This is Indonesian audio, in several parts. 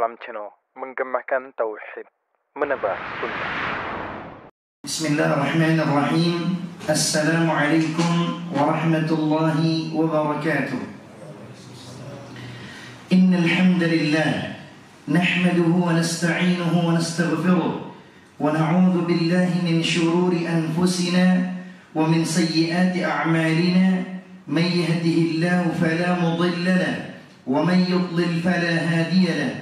dalam channel Menggemakan Tauhid, Menebar Sunnah. Bismillahirrahmanirrahim. Assalamualaikum warahmatullahi wabarakatuh. Innal hamdalillah nahmaduhu wa nasta'inuhu wa nastaghfiruh wa na'udzu billahi min shururi anfusina wa min sayyiati a'malina. Man yahdihillahu fala mudilla lahu wa man yudlil fala hadiya lahu.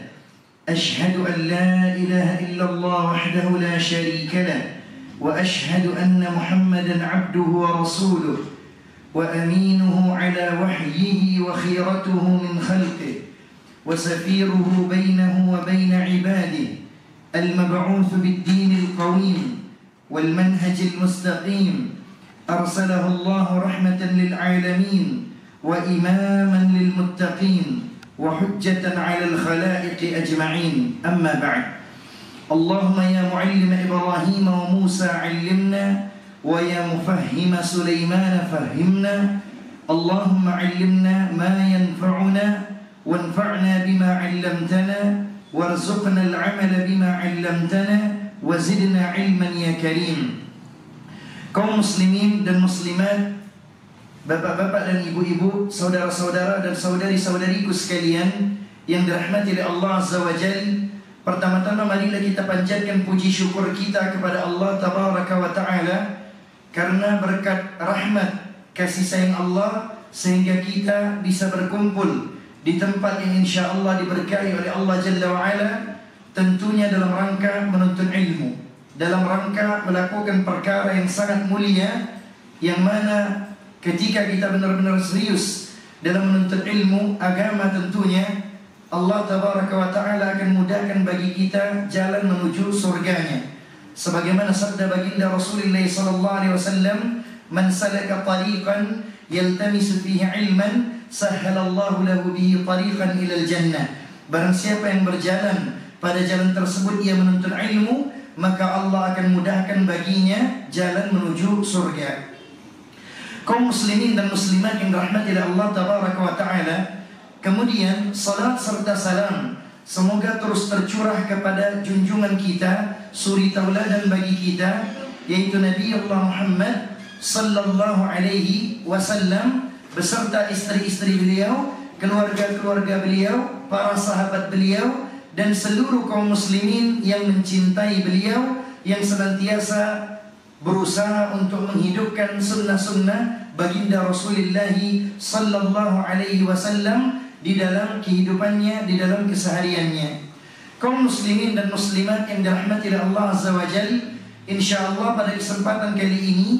Ashhadu an la ilaha illallah wahdahu la sharika lahu وأشهد أن محمدا عبده ورسوله وأمينه على وحيه وخيرته من خلقه وسفيره بينه وبين عباده المبعوث بالدين القويم والمنهج المستقيم أرسله الله رحمة للعالمين وإماما للمتقين وحجة على الخلائق أجمعين. أما بعد. اللهم يا معلم إبراهيم وموسى علمنا ويا مفهم سليمان فهمنا. اللهم علمنا ما ينفعنا وانفعنا بما علمتنا وارزقنا العمل بما علمتنا وزدنا علما يا كريم. Kaum muslimin dan muslimat, bapak-bapak dan ibu-ibu, saudara-saudara dan saudari-saudariku sekalian yang dirahmati oleh Allah Azza wa Jalla, pertama-tama marilah kita panjatkan puji syukur kita kepada Allah Tabaraka wa Ta'ala karena berkat rahmat kasih sayang Allah sehingga kita bisa berkumpul di tempat yang insyaAllah diberkahi oleh Allah Jalla wa Ala, tentunya dalam rangka menuntut ilmu, dalam rangka melakukan perkara yang sangat mulia, yang mana ketika kita benar-benar serius dalam menuntut ilmu agama, tentunya Allah Tabaraka wa Ta'ala akan mudahkan bagi kita jalan menuju surganya. Sebagaimana sabda baginda Rasulullah sallallahu alaihi wasallam, "Man salaka tariqan yaltamisu fihi ilman, sahhalallahu lahu bihi tariqan ilal jannah." Barang siapa yang berjalan pada jalan tersebut ia menuntut ilmu, maka Allah akan mudahkan baginya jalan menuju surga. Kaum muslimin dan muslimat yang dirahmati oleh Allah Tabaraka wa Ta'ala, kemudian salat serta salam semoga terus tercurah kepada junjungan kita, suri tauladan bagi kita, yaitu Nabi Allah Muhammad sallallahu alaihi wasallam beserta istri-istri beliau, keluarga-keluarga beliau, para sahabat beliau, dan seluruh kaum muslimin yang mencintai beliau, yang senantiasa berusaha untuk menghidupkan sunnah-sunnah baginda Rasulullah sallallahu alaihi wasallam di dalam kehidupannya, di dalam kesehariannya. Kaum muslimin dan muslimat yang dirahmati oleh Allah Azza wa Jalla, insyaallah pada kesempatan kali ini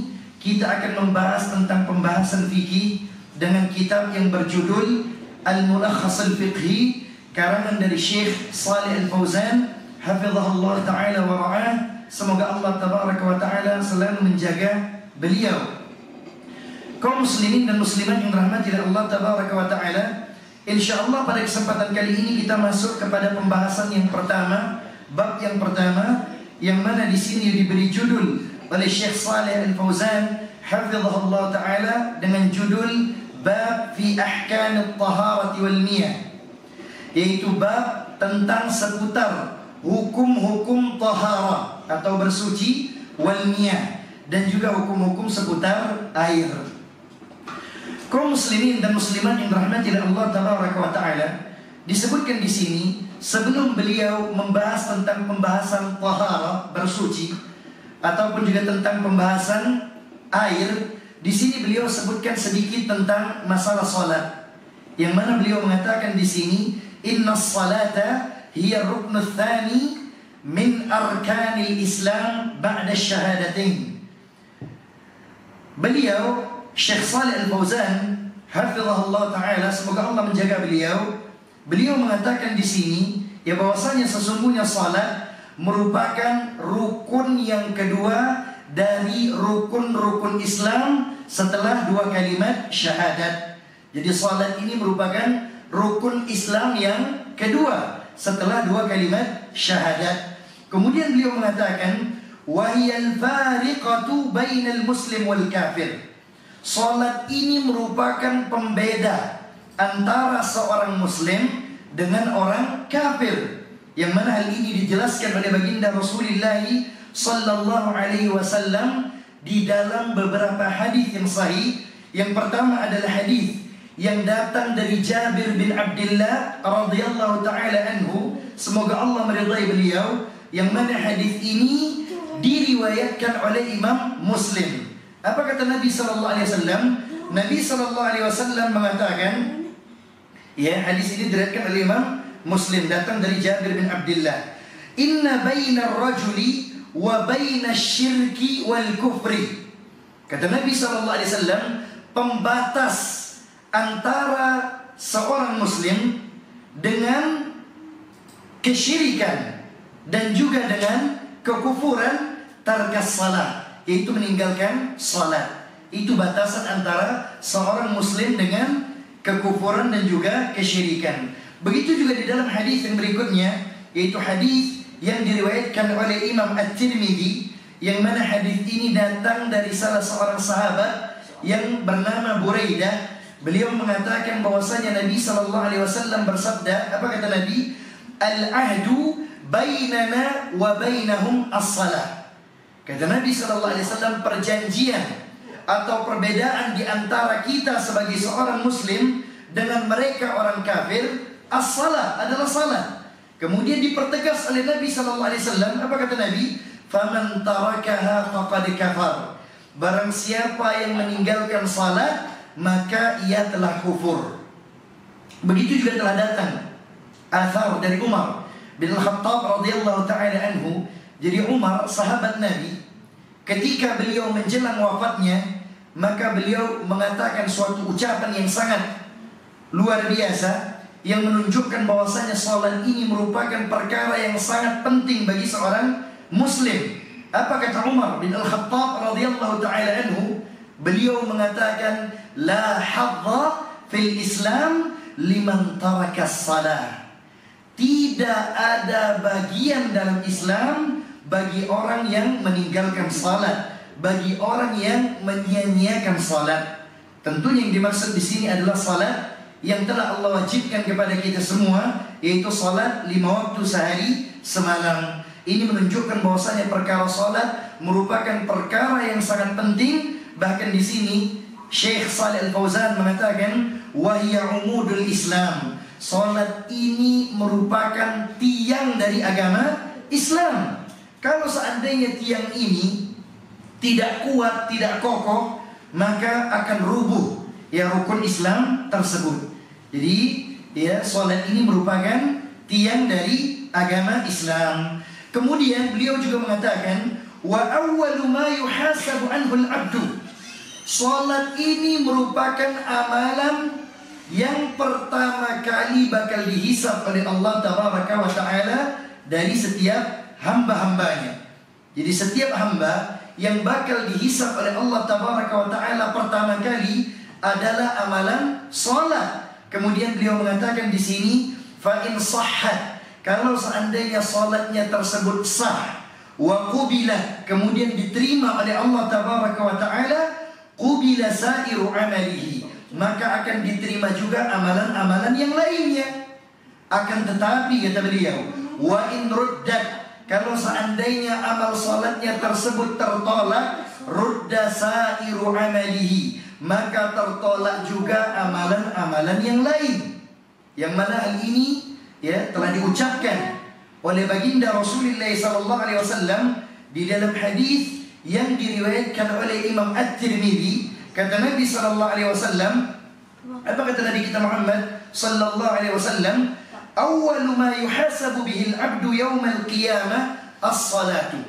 kita akan membahas tentang pembahasan fikih dengan kitab yang berjudul Al-Mulakhas Al-Fiqhi karangan dari Syekh Shalih Al-Fauzan hafizahullah taala wa ra'ah. Semoga Allah Tabaraka wa Ta'ala selalu menjaga beliau. Kaum muslimin dan muslimat yang dirahmati oleh Allah Tabaraka wa Ta'ala, insyaallah pada kesempatan kali ini kita masuk kepada pembahasan yang pertama, bab yang pertama, yang mana di sini diberi judul oleh Syekh Shalih Al-Fauzan hafizahullah taala dengan judul Bab fi ahkamit taharati wal miyah, yaitu bab tentang seputar hukum-hukum taharah atau bersuci, wal miyah, dan juga hukum-hukum seputar air. Kaum muslimin dan muslimat yang dirahmati oleh Allah Tabaraka wa Ta'ala, disebutkan di sini sebelum beliau membahas tentang pembahasan taharah, bersuci, ataupun juga tentang pembahasan air, di sini beliau sebutkan sedikit tentang masalah salat, yang mana beliau mengatakan di sini, innas salata hiya ruknul tsani min arkanil Islam ba'da syahadatain. Beliau Syekh Shalih Al-Fauzan hafizahullah taala, semoga Allah menjaga beliau, beliau mengatakan di sini ya bahwasanya sesungguhnya salat merupakan rukun yang kedua dari rukun-rukun Islam setelah dua kalimat syahadat. Jadi salat ini merupakan rukun Islam yang kedua setelah dua kalimat syahadat. Kemudian beliau mengatakan wahiyal fariqatu bainal muslim wal kafir. Salat ini merupakan pembeda antara seorang muslim dengan orang kafir. yang mana hal ini dijelaskan oleh baginda Rasulullah sallallahu alaihi wasallam di dalam beberapa hadis yang sahih. Yang pertama adalah hadis yang datang dari Jabir bin Abdullah radhiyallahu taala anhu, semoga Allah meridai beliau, yang mana hadis ini diriwayatkan oleh Imam Muslim. Apa kata Nabi sallallahu alaihi wasallam? Nabi sallallahu alaihi wasallam mengatakan, ya, hadis ini diriwayatkan oleh Imam Muslim, datang dari Jabir bin Abdullah, inna bainar rajuli wa bainasy syirki wal kufri. Kata Nabi sallallahu alaihi wasallam, pembatas antara seorang muslim dengan kesyirikan dan juga dengan kekufuran, tarkas salat, yaitu meninggalkan salat. Itu batasan antara seorang muslim dengan kekufuran dan juga kesyirikan. Begitu juga di dalam hadis yang berikutnya, yaitu hadis yang diriwayatkan oleh Imam At-Tirmidzi, yang mana hadis ini datang dari salah seorang sahabat yang bernama Buraidah. Beliau mengatakan bahwasanya Nabi sallallahu alaihi wasallam bersabda, apa kata Nabi? Al-ahdu bainana wa bainahum as-salah. Kata Nabi sallallahu alaihi wasallam, perjanjian atau perbedaan di antara kita sebagai seorang muslim dengan mereka orang kafir, as-salah, adalah salat. Kemudian dipertegas oleh Nabi sallallahu alaihi wasallam, apa kata Nabi? Faman tarakaha faqad kafar. Barang siapa yang meninggalkan salat, maka ia telah kufur. Begitu juga telah datang athar dari Umar bin Khattab radhiyallahu taala anhu. Jadi Umar, sahabat Nabi, ketika beliau menjelang wafatnya, maka beliau mengatakan suatu ucapan yang sangat luar biasa, yang menunjukkan bahwasanya salat ini merupakan perkara yang sangat penting bagi seorang muslim. Apa kata Umar bin Al-Khattab radhiyallahu taala anhu? Beliau mengatakan, la hadza fil Islam liman tarakas salah. Tidak ada bagian dalam Islam bagi orang yang meninggalkan salat, bagi orang yang menyia-nyiakan salat. Tentunya yang dimaksud di sini adalah salat yang telah Allah wajibkan kepada kita semua, yaitu salat 5 waktu sehari semalam. Ini menunjukkan bahwasanya perkara salat merupakan perkara yang sangat penting. Bahkan di sini Syekh Shalih Al-Fauzan mengatakan, wa hiya umudul Islam. Salat ini merupakan tiang dari agama Islam. Kalau seandainya tiang ini tidak kuat, tidak kokoh, maka akan rubuh ya rukun Islam tersebut. Jadi ya, salat ini merupakan tiang dari agama Islam. Kemudian beliau juga mengatakan, wa awwalu ma yuhasabu anhu al-'abdu. Salat ini merupakan amalan yang pertama kali bakal dihisab oleh Allah Tabaraka wa Ta'ala dari setiap hamba-hambanya. Jadi setiap hamba yang bakal dihisab oleh Allah Tabaraka wa Ta'ala pertama kali adalah amalan salat. Kemudian beliau mengatakan di sini, fa in sahhat, kalau seandainya salatnya tersebut sah, wa qubila, kemudian diterima oleh Allah Tabaraka wa Ta'ala, qubila sa'iru amalihi, maka akan diterima juga amalan-amalan yang lainnya. Akan tetapi kata beliau, wa in ruddat, kalau seandainya amal salatnya tersebut tertolak, rudda sa'iru amalihi, maka tertolak juga amalan-amalan yang lain. Yang mana hal ini ya telah diucapkan oleh baginda Rasulullah SAW di dalam hadis yang diriwayatkan oleh Imam At-Tirmidzi. Kata Nabi SAW, apa kata Nabi kita Muhammad SAW? Awwalu ma yuhasabu bihi al-'abdu yawmal qiyamah as-salatu.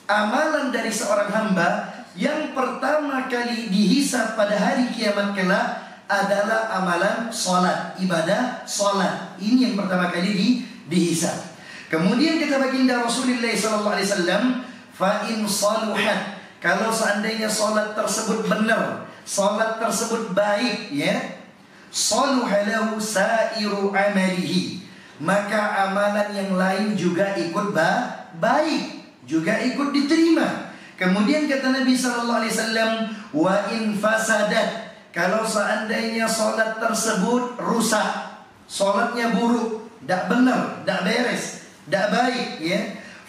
Amalan dari seorang hamba yang pertama kali dihisab pada hari kiamat kelak adalah amalan salat, ibadah salat. Ini yang pertama kali dihisab. Kemudian kata baginda Rasulullah SAW, fa in saluhat, kalau seandainya salat tersebut benar, salat tersebut baik, ya, saluha lahu sa'iru amalihi, maka amalan yang lain juga ikut baik, juga ikut diterima. Kemudian kata Nabi SAW, wa in fasadat, kalau seandainya salat tersebut rusak, salatnya buruk, tak benar, tak beres, tidak baik, ya.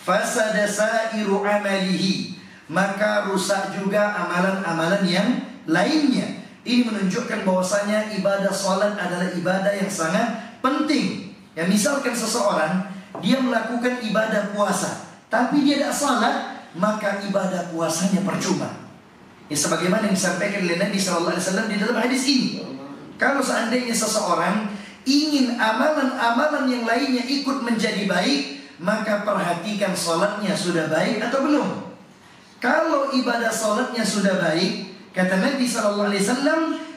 Fasada sa'iru amalihi, maka rusak juga amalan-amalan yang lainnya. Ini menunjukkan bahwasanya ibadah salat adalah ibadah yang sangat penting. Ya, misalkan seseorang dia melakukan ibadah puasa, tapi dia tidak salat, maka ibadah puasanya percuma. Ya, sebagaimana yang disampaikan oleh Nabi SAW di dalam hadis ini. Kalau seandainya seseorang ingin amalan-amalan yang lainnya ikut menjadi baik, maka perhatikan salatnya sudah baik atau belum. Kalau ibadah salatnya sudah baik, kata Nabi SAW,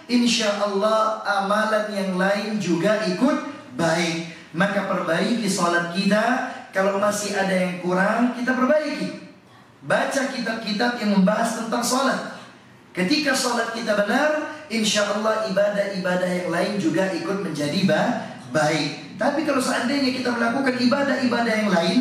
insya Allah amalan yang lain juga ikut baik. Maka perbaiki salat kita. Kalau masih ada yang kurang, kita perbaiki. Baca kitab-kitab yang membahas tentang salat. Ketika salat kita benar, insya Allah ibadah-ibadah yang lain juga ikut menjadi baik. Tapi kalau seandainya kita melakukan ibadah-ibadah yang lain,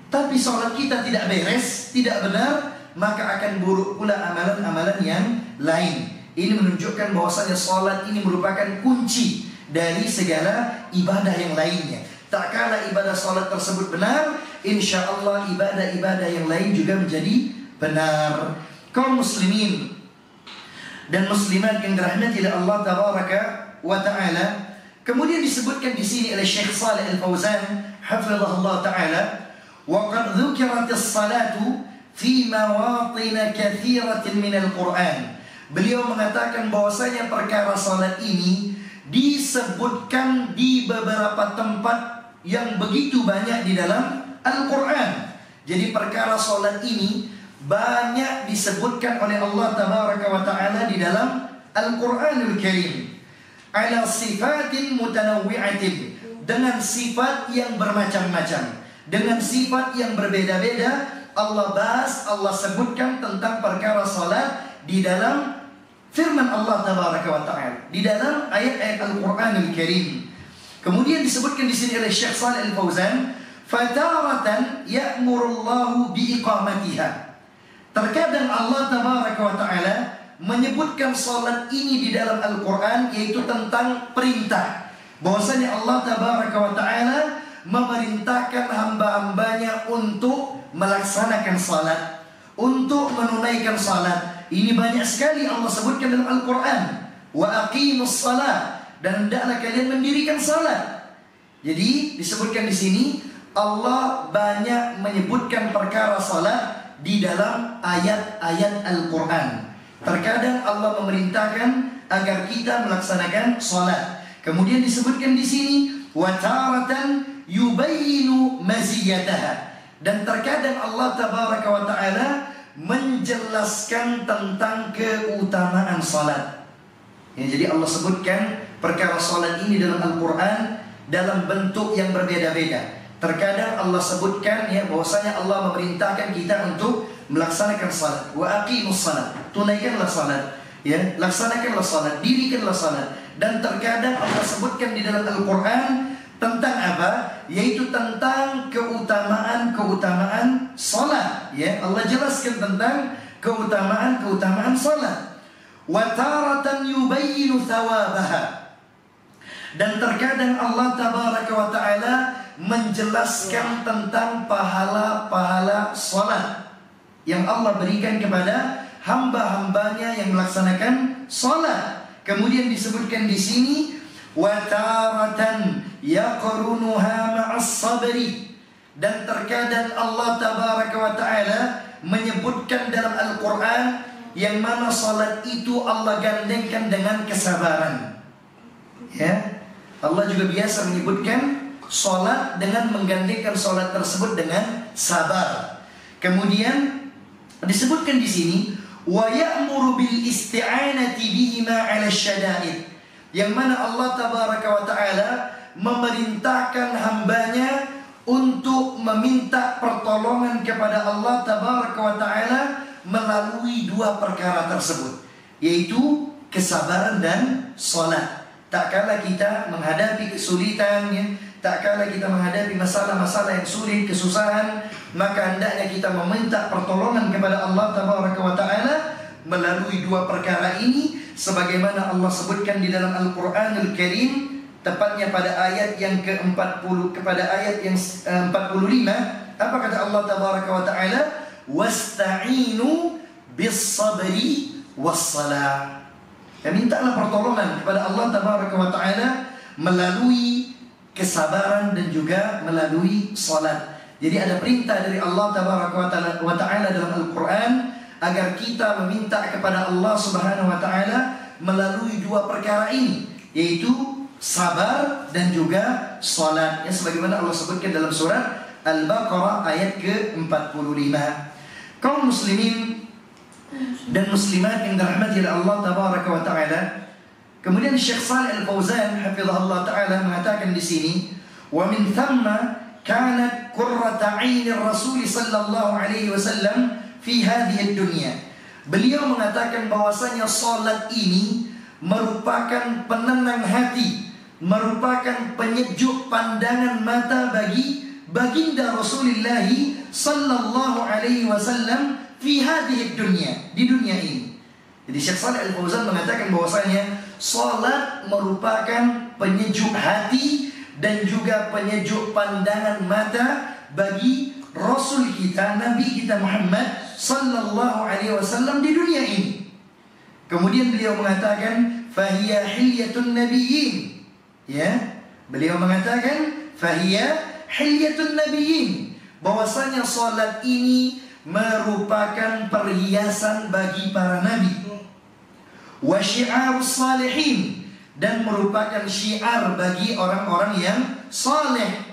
tapi salat kita tidak beres, tidak benar, maka akan buruk pula amalan-amalan yang lain. Ini menunjukkan bahwasanya salat ini merupakan kunci dari segala ibadah yang lainnya. Tak kala ibadah salat tersebut benar, insya Allah ibadah-ibadah yang lain juga menjadi benar. Kaum muslimin dan muslimat yang dirahmati oleh Allah Tabaraka wa Ta'ala, kemudian disebutkan di sini oleh Syekh Shalih Al-Fauzan hafizahullah Ta'ala, wa qad dzukiratis salatu fi mawatin katsiratin min al-Qur'an. Beliau mengatakan bahwasanya perkara salat ini disebutkan di beberapa tempat yang begitu banyak di dalam Al-Qur'an. Jadi perkara salat ini banyak disebutkan oleh Allah Tabaraka wa Ta'ala di dalam Al-Quranul Karim, ala sifatin mutanawwi'atin, dengan sifat yang bermacam-macam, dengan sifat yang berbeda-beda. Allah bahas, Allah sebutkan tentang perkara salat di dalam firman Allah Tabaraka wa Ta'ala, di dalam ayat-ayat Al-Quranul Karim. Kemudian disebutkan di sini oleh Syekh Shalih Al-Fauzan, fataratan ya'murullahu biiqamatiha. Terkadang Allah Tabaraka wa Ta'ala menyebutkan salat ini di dalam Al-Quran, yaitu tentang perintah. Bahwasanya Allah Tabaraka wa Ta'ala memerintahkan hamba-hambanya untuk melaksanakan salat, untuk menunaikan salat. Ini banyak sekali Allah sebutkan dalam Al-Quran. Wa aqimus salat, dan hendaklah kalian mendirikan salat. Jadi disebutkan di sini Allah banyak menyebutkan perkara salat di dalam ayat-ayat Al-Quran. Terkadang Allah memerintahkan agar kita melaksanakan salat. Kemudian disebutkan di sini wa taratan yubayyinu maziyataha, dan terkadang Allah Tabaraka wa Ta'ala menjelaskan tentang keutamaan salat. Ya, jadi Allah sebutkan perkara salat ini dalam Al-Quran dalam bentuk yang berbeda-beda. Terkadang Allah sebutkan ya bahwasanya Allah memerintahkan kita untuk melaksanakan salat. Wa aqimus salat, tunaikanlah salat, ya, laksanakanlah salat, dirikanlah salat. Dan terkadang Allah sebutkan di dalam Al-Quran tentang apa? Yaitu tentang keutamaan salat, ya. Allah jelaskan tentang keutamaan salat. Wa taratan yubayyinu thawabaha, dan terkadang Allah Tabaraka wa Ta'ala menjelaskan tentang pahala-pahala salat yang Allah berikan kepada hamba-hambanya yang melaksanakan salat. Kemudian disebutkan di sini wa taratan yaqrunuha ma'as sabri, dan terkadang Allah Tabaraka wa Ta'ala menyebutkan dalam Al-Quran yang mana salat itu Allah gandengkan dengan kesabaran. Ya, Allah juga biasa menyebutkan salat dengan menggandengkan salat tersebut dengan sabar. Kemudian disebutkan di sini wa ya'muru bil isti'anati bihima 'ala syada'id, yang mana Allah Tabaraka wa Ta'ala memerintahkan hambanya untuk meminta pertolongan kepada Allah Tabaraka wa Ta'ala melalui dua perkara tersebut, yaitu kesabaran dan salat. Tak kala kita menghadapi kesulitan, ya, tak kala kita menghadapi masalah-masalah yang sulit, kesusahan, maka hendaknya kita meminta pertolongan kepada Allah Tabaraka wa Ta'ala melalui dua perkara ini, sebagaimana Allah sebutkan di dalam Al-Quranul Karim tepatnya pada ayat yang ke-40, kepada ayat yang 45, apa kata Allah tabaraka wa taala? Wasta'inu bis-sabri was-salah. Ya, mintalah pertolongan kepada Allah tabaraka wa taala melalui kesabaran dan juga melalui salat. Jadi ada perintah dari Allah tabaraka wa taala dalam Al-Qur'an agar kita meminta kepada Allah Subhanahu wa taala melalui dua perkara ini, yaitu sabar dan juga salat. Yang sebagaimana Allah sebutkan dalam surat Al-Baqarah ayat ke-45. Kaum muslimin dan muslimat yang dirahmati oleh Allah tabaraka wa taala. Kemudian Syekh Shalih Al-Fauzan hafizahullah taala mengatakan di sini, wa min thamma kanat qurrata 'ainir Rasul sallallahu alaihi wasallam fi hadhihi dunya. Beliau mengatakan bahwasanya salat ini merupakan penenang hati, merupakan penyejuk pandangan mata bagi baginda Rasulullah sallallahu alaihi wasallam fi hadhihi dunya, di dunia ini. Jadi Syekh Shalih Al-Fauzan mengatakan bahwasanya salat merupakan penyejuk hati dan juga penyejuk pandangan mata bagi Rasul kita, Nabi kita Muhammad sallallahu alaihi wasallam di dunia ini. Kemudian beliau mengatakan fahiya hilyatun nabiyyin. Ya, beliau mengatakan fahiya hilyatun nabiyyin, bahwasanya salat ini merupakan perhiasan bagi para nabi. Wa syi'arus salihin, dan merupakan syiar bagi orang-orang yang saleh.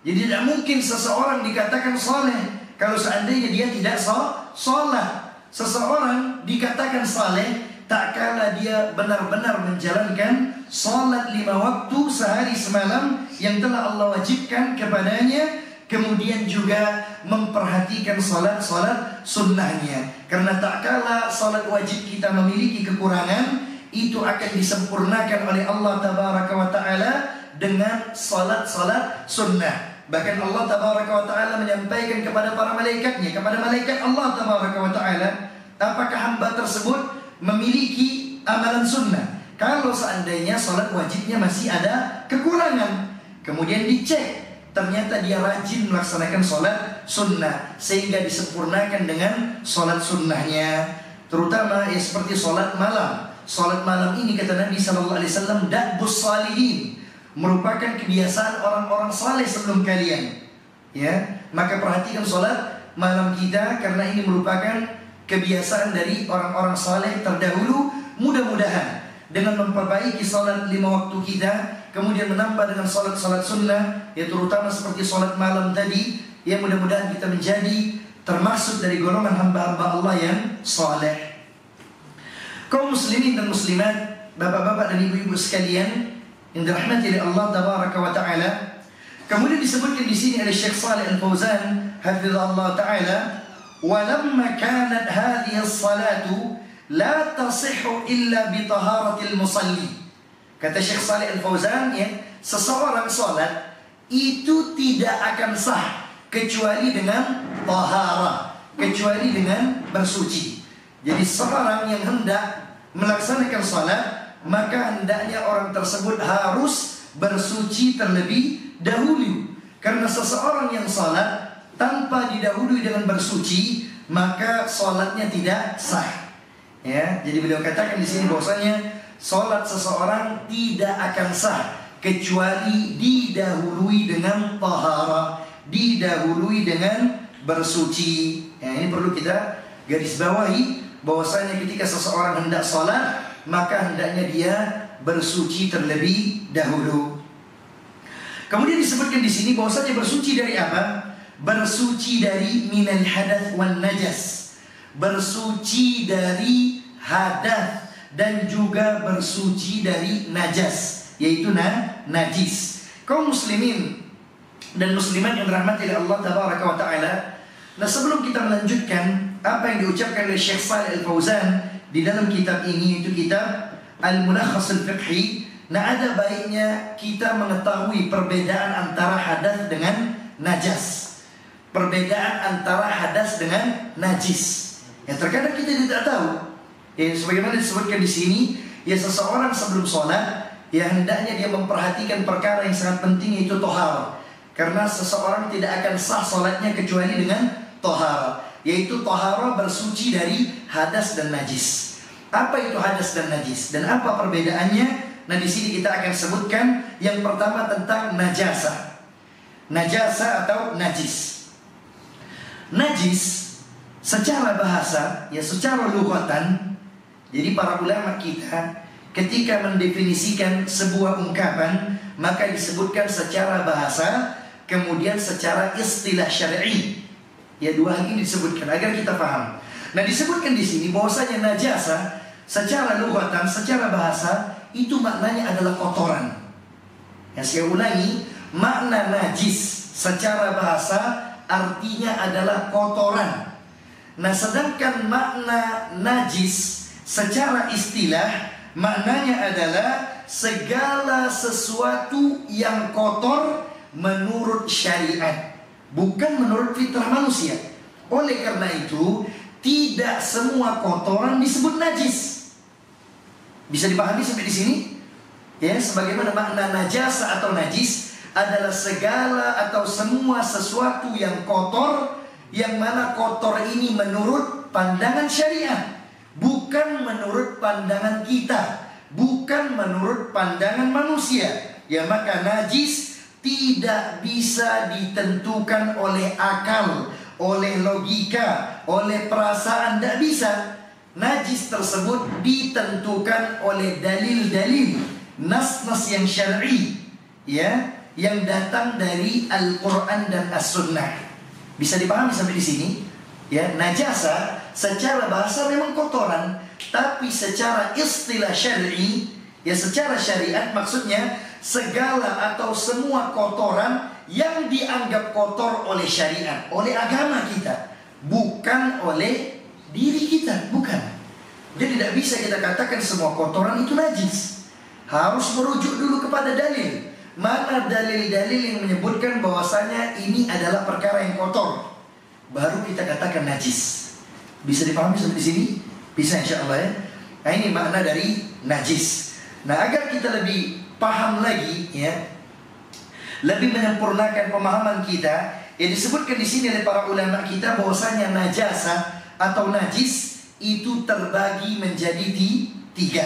Jadi tidak mungkin seseorang dikatakan saleh kalau seandainya dia tidak salat. Seseorang dikatakan saleh tak kala dia benar-benar menjalankan salat 5 waktu sehari semalam yang telah Allah wajibkan kepadanya, kemudian juga memperhatikan salat-salat sunnahnya. Karena tak kala salat wajib kita memiliki kekurangan, itu akan disempurnakan oleh Allah tabaraka wa taala dengan salat-salat sunnah. Bahkan Allah tabaraka wa taala menyampaikan kepada para malaikatnya, kepada malaikat Allah tabaraka wa taala, apakah hamba tersebut memiliki amalan sunnah? Kalau seandainya salat wajibnya masih ada kekurangan, kemudian dicek, ternyata dia rajin melaksanakan salat sunnah, sehingga disempurnakan dengan salat sunnahnya. Terutama ya seperti salat malam. Salat malam ini kata Nabi sallallahu alaihi wasallam da'bus salihin, merupakan kebiasaan orang-orang saleh sebelum kalian. Ya, maka perhatikan salat malam kita karena ini merupakan kebiasaan dari orang-orang saleh terdahulu. Mudah-mudahan dengan memperbaiki salat 5 waktu kita, kemudian menambah dengan salat-salat sunnah, ya terutama seperti salat malam tadi, ya mudah-mudahan kita menjadi termasuk dari golongan hamba-hamba Allah yang saleh. Kaum muslimin dan muslimat, bapak-bapak dan ibu-ibu sekalian yang dirahmati oleh Allah tabaraka wa taala. Kemudian disebutkan di sini oleh Syekh Shalih Al-Fauzan hafizahullah taala, wa lamma kanat hadhihi as-salatu la tasihhu illa bi taharatil musalli. Kata Syekh Shalih Al-Fauzan, ya, seseorang salat itu tidak akan sah kecuali dengan taharah, kecuali dengan bersuci. Jadi seorang yang hendak melaksanakan salat, maka hendaknya orang tersebut harus bersuci terlebih dahulu. Karena seseorang yang salat tanpa didahului dengan bersuci, maka salatnya tidak sah. Ya, jadi beliau katakan di sini bahwasanya salat seseorang tidak akan sah kecuali didahului dengan taharah, didahului dengan bersuci. Ya, ini perlu kita garis bawahi bahwasanya ketika seseorang hendak salat, maka hendaknya dia bersuci terlebih dahulu. Kemudian disebutkan di sini bahwasanya bersuci dari apa? Bersuci dari minal hadath wan najas. Bersuci dari hadas dan juga bersuci dari najas, yaitu najis. Kaum muslimin dan muslimat yang dirahmati oleh Allah tabaraka wa taala. Nah, sebelum kita melanjutkan apa yang diucapkan oleh Syekh Shalih Al-Fauzan di dalam kitab ini, itu kitab Al-Mulakhas Al-Fiqhi, nah ada baiknya kita mengetahui perbedaan antara hadas dengan najas. Perbedaan antara hadas dengan najis. Ya, terkadang kita tidak tahu. Ya, sebagaimana disebutkan di sini, ya seseorang sebelum sholat ya hendaknya dia memperhatikan perkara yang sangat penting, yaitu tohar. Karena seseorang tidak akan sah sholatnya kecuali dengan tohar, yaitu tohara bersuci dari hadas dan najis. Apa itu hadas dan najis dan apa perbedaannya? Nah, di sini kita akan sebutkan yang pertama tentang najasa. Najasa atau najis. Najis secara bahasa, ya secara lughatan, jadi para ulama kita ketika mendefinisikan sebuah ungkapan, maka disebutkan secara bahasa, kemudian secara istilah syar'i. Ya, dua hal ini disebutkan agar kita paham. Nah, disebutkan di sini bahwasanya najasa secara lughatan, secara bahasa itu maknanya adalah kotoran. Ya, saya ulangi, makna najis secara bahasa artinya adalah kotoran. Nah, sedangkan makna najis secara istilah maknanya adalah segala sesuatu yang kotor menurut syariat, bukan menurut fitrah manusia. Oleh karena itu, tidak semua kotoran disebut najis. Bisa dipahami sampai di sini? Ya, sebagaimana makna najasa atau najis adalah segala atau semua sesuatu yang kotor, yang mana kotor ini menurut pandangan syariat, bukan menurut pandangan kita, bukan menurut pandangan manusia. Ya, maka najis tidak bisa ditentukan oleh akal, oleh logika, oleh perasaan, tidak bisa. Najis tersebut ditentukan oleh dalil-dalil, nas-nas yang syar'i, ya, yang datang dari Al-Quran dan As-Sunnah. Bisa dipahami sampai di sini? Ya, najasa secara bahasa memang kotoran, tapi secara istilah syar'i, ya secara syariat maksudnya segala atau semua kotoran yang dianggap kotor oleh syariat, oleh agama kita, bukan oleh diri kita, bukan. Jadi tidak bisa kita katakan semua kotoran itu najis. Harus merujuk dulu kepada dalil. Mana dalil-dalil yang menyebutkan bahwasanya ini adalah perkara yang kotor, baru kita katakan najis. Bisa dipahami sampai di sini? Bisa, insya Allah, ya. Nah, ini makna dari najis. Nah, agar kita lebih paham lagi, ya, lebih menyempurnakan pemahaman kita, yang disebutkan di sini oleh para ulama kita bahwasanya najasa atau najis itu terbagi menjadi tiga.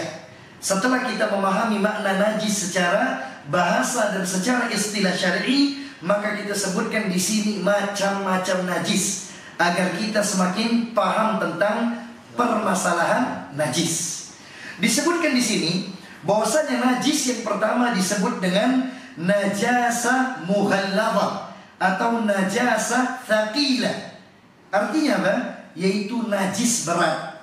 Setelah kita memahami makna najis secara bahasa dan secara istilah syar'i, maka kita sebutkan di sini macam-macam najis agar kita semakin paham tentang permasalahan najis. Disebutkan di sini bahwasanya najis yang pertama disebut dengan najasa mughallazah atau najasa thaqila. Artinya apa? Yaitu najis berat.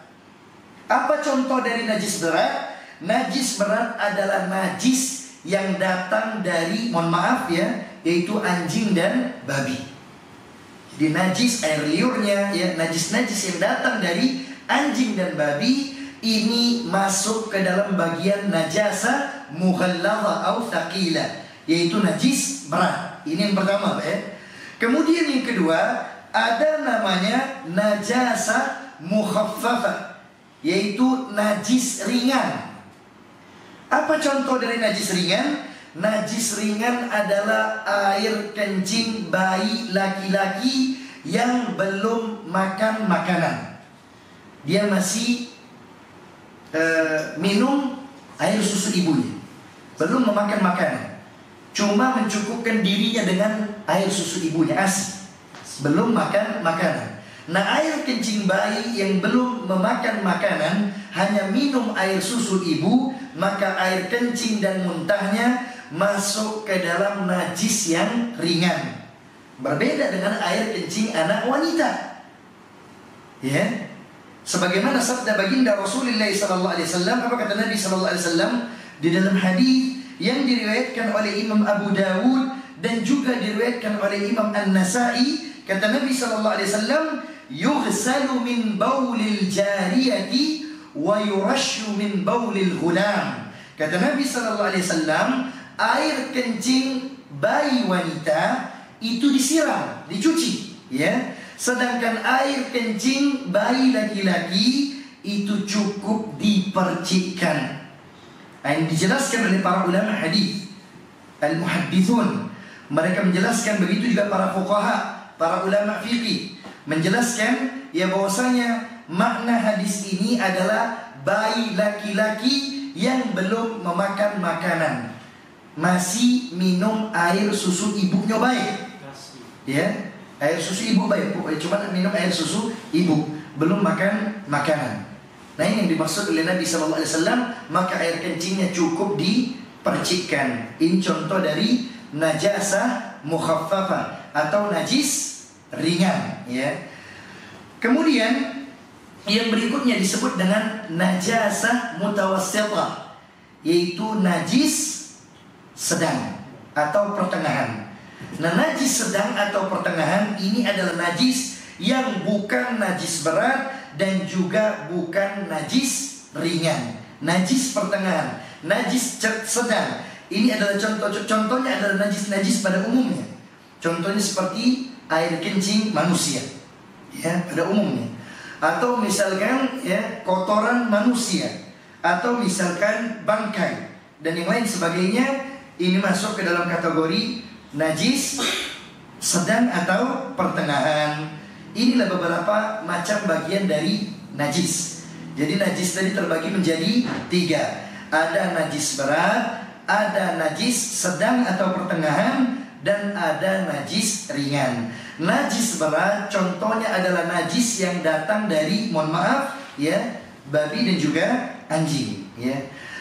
Apa contoh dari najis berat? Najis berat adalah najis yang datang dari, mohon maaf ya, yaitu anjing dan babi. Jadi najis air liurnya, ya, najis-najis yang datang dari anjing dan babi ini masuk ke dalam bagian najasa mughallazah atau thaqila, yaitu najis berat. Ini yang pertama, ya. Kemudian yang kedua ada namanya najasa mukhaffafah, yaitu najis ringan. Apa contoh dari najis ringan? Najis ringan adalah air kencing bayi laki-laki yang belum makan makanan. Dia masih minum air susu ibunya, belum memakan makanan, cuma mencukupkan dirinya dengan air susu ibunya, belum makan makanan. Nah, air kencing bayi yang belum memakan makanan, hanya minum air susu ibu, maka air kencing dan muntahnya masuk ke dalam najis yang ringan. Berbeda dengan air kencing anak wanita. Ya. Sebagaimana sabda baginda Rasulullah SAW, apa kata Nabi SAW di dalam hadis yang diriwayatkan oleh Imam Abu Dawud dan juga diriwayatkan oleh Imam An-Nasai, kata Nabi SAW, yughsalu min baulil jariyati wa yurashu min baulil ghulam. Kata Nabi SAW, air kencing bayi wanita itu disiram, dicuci, ya. Sedangkan air kencing bayi laki-laki itu cukup dipercikkan. Yang dijelaskan oleh para ulama hadis, al-muhaddithun. Mereka menjelaskan, begitu juga para fuqaha, para ulama fikih menjelaskan ya bahwasanya makna hadis ini adalah bayi laki-laki yang belum memakan makanan, masih minum air susu ibunya baik. Ya, air susu ibu baik, cuma minum air susu ibu, belum makan makanan. Nah, ini yang dimaksud oleh Nabi SAW. Maka air kencingnya cukup dipercikkan. Ini contoh dari najasah mukhaffafah atau najis ringan, ya. Kemudian yang berikutnya disebut dengan najasah mutawassithah, yaitu najis sedang atau pertengahan. Nah, najis sedang atau pertengahan ini adalah najis yang bukan najis berat dan juga bukan najis ringan. Najis pertengahan, najis sedang. Ini adalah contohnya adalah najis-najis pada umumnya. Contohnya seperti air kencing manusia, ya, pada umumnya. Atau misalkan ya kotoran manusia, atau misalkan bangkai dan yang lain sebagainya. Ini masuk ke dalam kategori najis sedang atau pertengahan. Inilah beberapa macam bagian dari najis. Jadi najis tadi terbagi menjadi 3. Ada najis berat, ada najis sedang atau pertengahan, dan ada najis ringan. Najis berat contohnya adalah najis yang datang dari, mohon maaf ya, babi dan juga anjing, ya.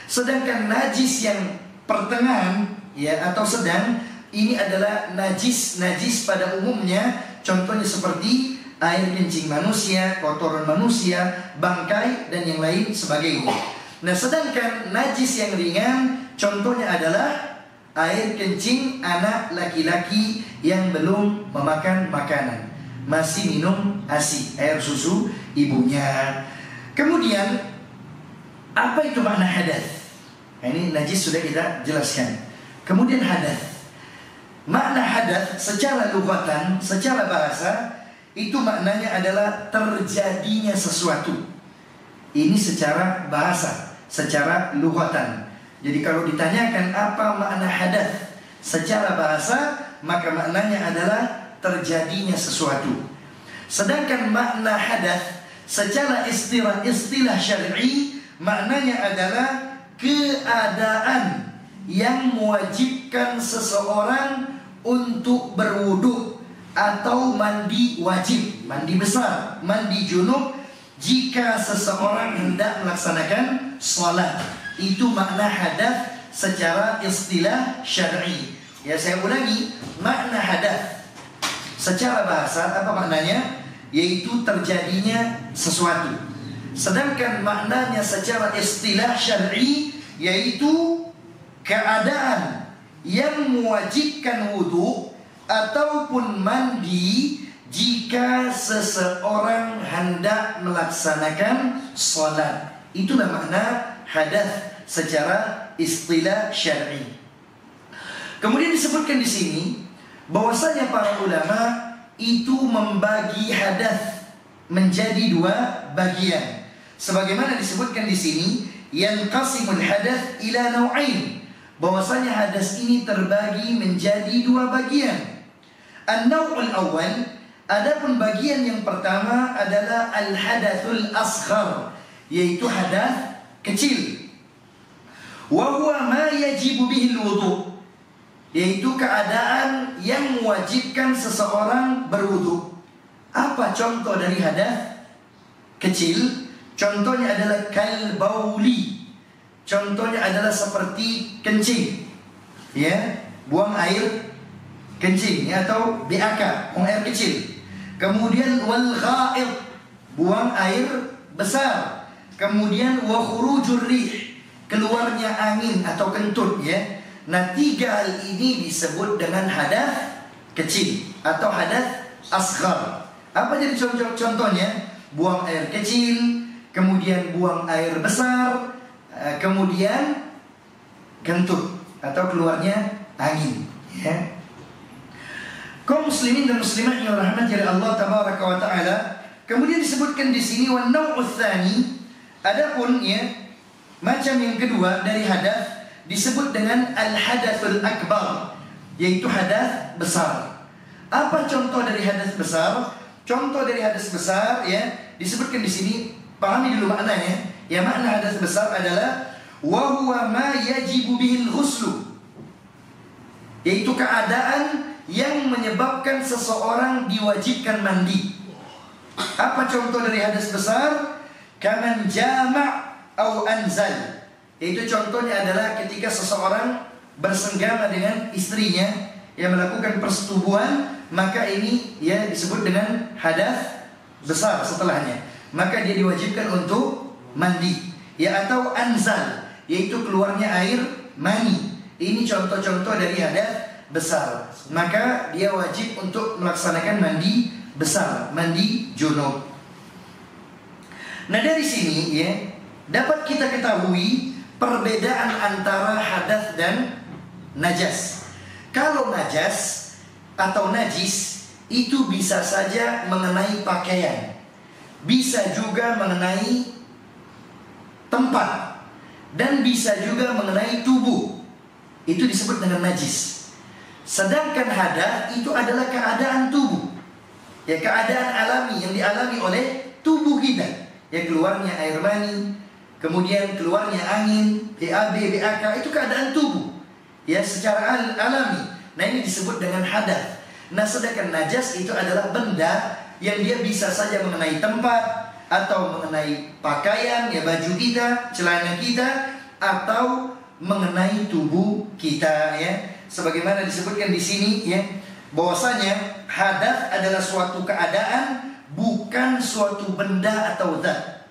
Sedangkan najis yang pertengahan ya atau sedang, ini adalah najis pada umumnya. Contohnya seperti air kencing manusia, kotoran manusia, bangkai dan yang lain sebagainya. Nah, sedangkan najis yang ringan contohnya adalah air kencing anak laki-laki yang belum memakan makanan, masih minum ASI, air susu ibunya. Kemudian apa itu makna hadath? Nah, ini najis sudah kita jelaskan. Kemudian hadath. Makna hadath secara lughatan, secara bahasa, itu maknanya adalah terjadinya sesuatu. Ini secara bahasa, secara lughatan. Jadi kalau ditanyakan apa makna hadath secara bahasa, maka maknanya adalah terjadinya sesuatu. Sedangkan makna hadath secara istilah syar'i, maknanya adalah keadaan yang mewajibkan seseorang untuk berwudu atau mandi wajib, mandi besar, mandi junub jika seseorang hendak melaksanakan salat. Itu makna hadath secara istilah syar'i. Ya, saya ulangi, makna hadath secara bahasa apa maknanya? Yaitu terjadinya sesuatu. Sedangkan maknanya secara istilah syar'i yaitu keadaan yang mewajibkan wudu ataupun mandi jika seseorang hendak melaksanakan salat. Itulah makna hadath secara istilah syar'i. Kemudian disebutkan di sini bahwasanya para ulama itu membagi hadath menjadi 2 bagian. Sebagaimana disebutkan di sini, yanqasimul hadath ila naw'ain. Bahwasanya hadas ini terbagi menjadi 2 bagian. An-naw'ul awal, adapun bagian yang pertama adalah al-hadathul asghar, yaitu hadath kecil. Wa huwa ma yajibu bihi al-wudu, yaitu keadaan yang mewajibkan seseorang berwudu. Apa contoh dari hadath kecil? Contohnya adalah kal bauli. Contohnya adalah seperti kencing, ya, buang air kencing, ya, atau BAK, buang air kecil. Kemudian wal ghaid, buang air besar. Kemudian wa khurujur rih, keluarnya angin atau kentut, ya. Nah, 3 hal ini disebut dengan hadath kecil atau hadath asghar. Apa jadi contohnya? Buang air kecil, kemudian buang air besar, kemudian kentut atau keluarnya angin, ya. Kaum muslimin dan muslimat yang dirahmati oleh Allah tabaraka wa taala, kemudian disebutkan di sini wan naw'u tsani, adapun ya Macam yang kedua dari hadas disebut dengan al-hadatsul akbar, yaitu hadas besar. Apa contoh dari hadas besar? Contoh dari hadas besar ya disebutkan di sini, pahami dulu maknanya. Ya, makna hadas besar adalah wa huwa ma yajibu bihil ghuslu, yaitu keadaan yang menyebabkan seseorang diwajibkan mandi. Apa contoh dari hadas besar? Kaman jama' au anzal, yaitu contohnya adalah ketika seseorang bersenggama dengan istrinya yang melakukan persetubuhan, maka ini ya disebut dengan hadas besar setelahnya, maka dia diwajibkan untuk mandi. Ya, atau anzal, yaitu keluarnya air mani. Ini contoh-contoh dari hadas besar, maka dia wajib untuk melaksanakan mandi besar, mandi junub. Nah, dari sini ya dapat kita ketahui perbedaan antara hadas dan najas. Kalau najas atau najis itu bisa saja mengenai pakaian, bisa juga mengenai tempat, dan bisa juga mengenai tubuh. Itu disebut dengan najis. Sedangkan hadas itu adalah keadaan tubuh, ya, keadaan alami yang dialami oleh tubuh kita. Ya, keluarnya air mani, kemudian keluarnya angin, BAB, BAK, itu keadaan tubuh ya secara alami. Nah, ini disebut dengan hadas. Nah, sedangkan najas itu adalah benda yang dia bisa saja mengenai tempat, atau mengenai pakaian, ya, baju kita, celana kita, atau mengenai tubuh kita ya. Sebagaimana disebutkan di sini ya, bahwasanya hadas adalah suatu keadaan, bukan suatu benda atau zat.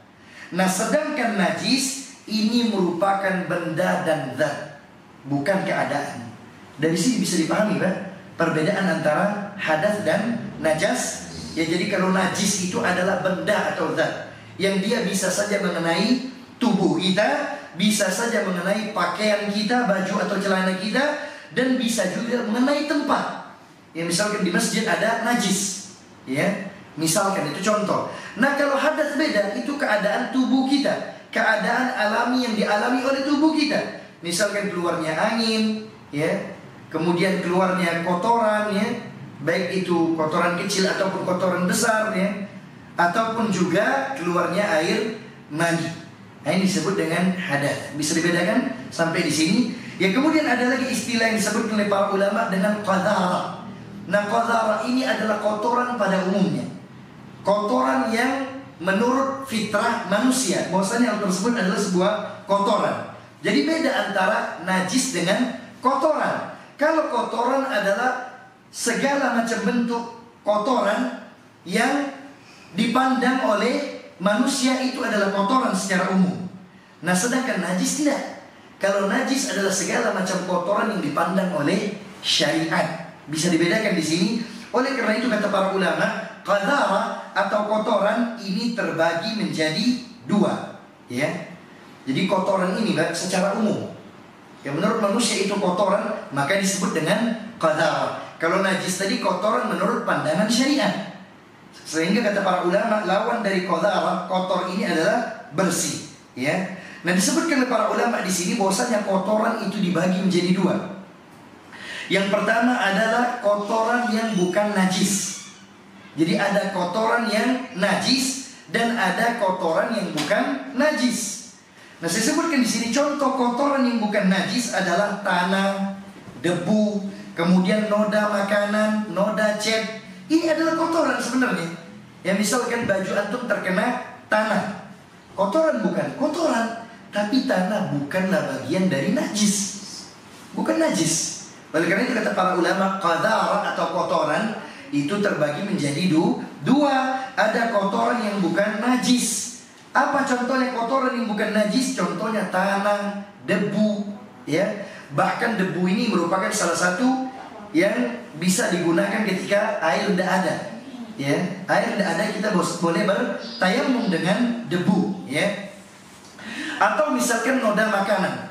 Nah, sedangkan najis ini merupakan benda dan zat, bukan keadaan. Dari sini bisa dipahami Pak, perbedaan antara hadas dan najas. Ya, jadi kalau najis itu adalah benda atau zat yang dia bisa saja mengenai tubuh kita, bisa saja mengenai pakaian kita, baju atau celana kita, dan bisa juga mengenai tempat. Ya, misalkan di masjid ada najis, ya. Misalkan itu contoh. Nah, kalau hadas beda, itu keadaan tubuh kita, keadaan alami yang dialami oleh tubuh kita. Misalkan keluarnya angin, ya, kemudian keluarnya kotoran, ya, baik itu kotoran kecil ataupun kotoran besar, ya, ataupun juga keluarnya air mani. Nah, ini disebut dengan hadas. Bisa dibedakan sampai di sini. Ya, kemudian ada lagi istilah yang disebut oleh para ulama dengan qadhara. Nah, qadhara ini adalah kotoran pada umumnya, kotoran yang menurut fitrah manusia, bahwasanya hal tersebut adalah sebuah kotoran. Jadi beda antara najis dengan kotoran. Kalau kotoran adalah segala macam bentuk kotoran yang dipandang oleh manusia itu adalah kotoran secara umum. Nah, sedangkan najis tidak. Kalau najis adalah segala macam kotoran yang dipandang oleh syariat. Bisa dibedakan di sini. Oleh karena itu kata para ulama, qadhara atau kotoran ini terbagi menjadi dua, ya. Jadi kotoran ini secara umum, ya, menurut manusia itu kotoran, maka disebut dengan qadhara. Kalau najis tadi kotoran menurut pandangan syariat. Sehingga kata para ulama, lawan dari qadhara, kotor ini adalah bersih, ya. Nah, disebutkan oleh para ulama di sini bahwasanya kotoran itu dibagi menjadi dua. Yang pertama adalah kotoran yang bukan najis. Jadi ada kotoran yang najis dan ada kotoran yang bukan najis. Nah, saya sebutkan di sini contoh kotoran yang bukan najis adalah tanah, debu, kemudian noda makanan, noda cat. Ini adalah kotoran sebenarnya. Ya, misalkan baju antum terkena tanah, kotoran bukan? Kotoran, tapi tanah bukanlah bagian dari najis, bukan najis. Oleh karena itu kata para ulama, qadhara atau kotoran itu terbagi menjadi dua. Ada kotoran yang bukan najis. Apa contohnya kotoran yang bukan najis? Contohnya tanah, debu, ya. Bahkan debu ini merupakan salah satu yang bisa digunakan ketika air tidak ada, ya. Air tidak ada, kita boleh bertayamum dengan debu, ya. Atau misalkan noda makanan,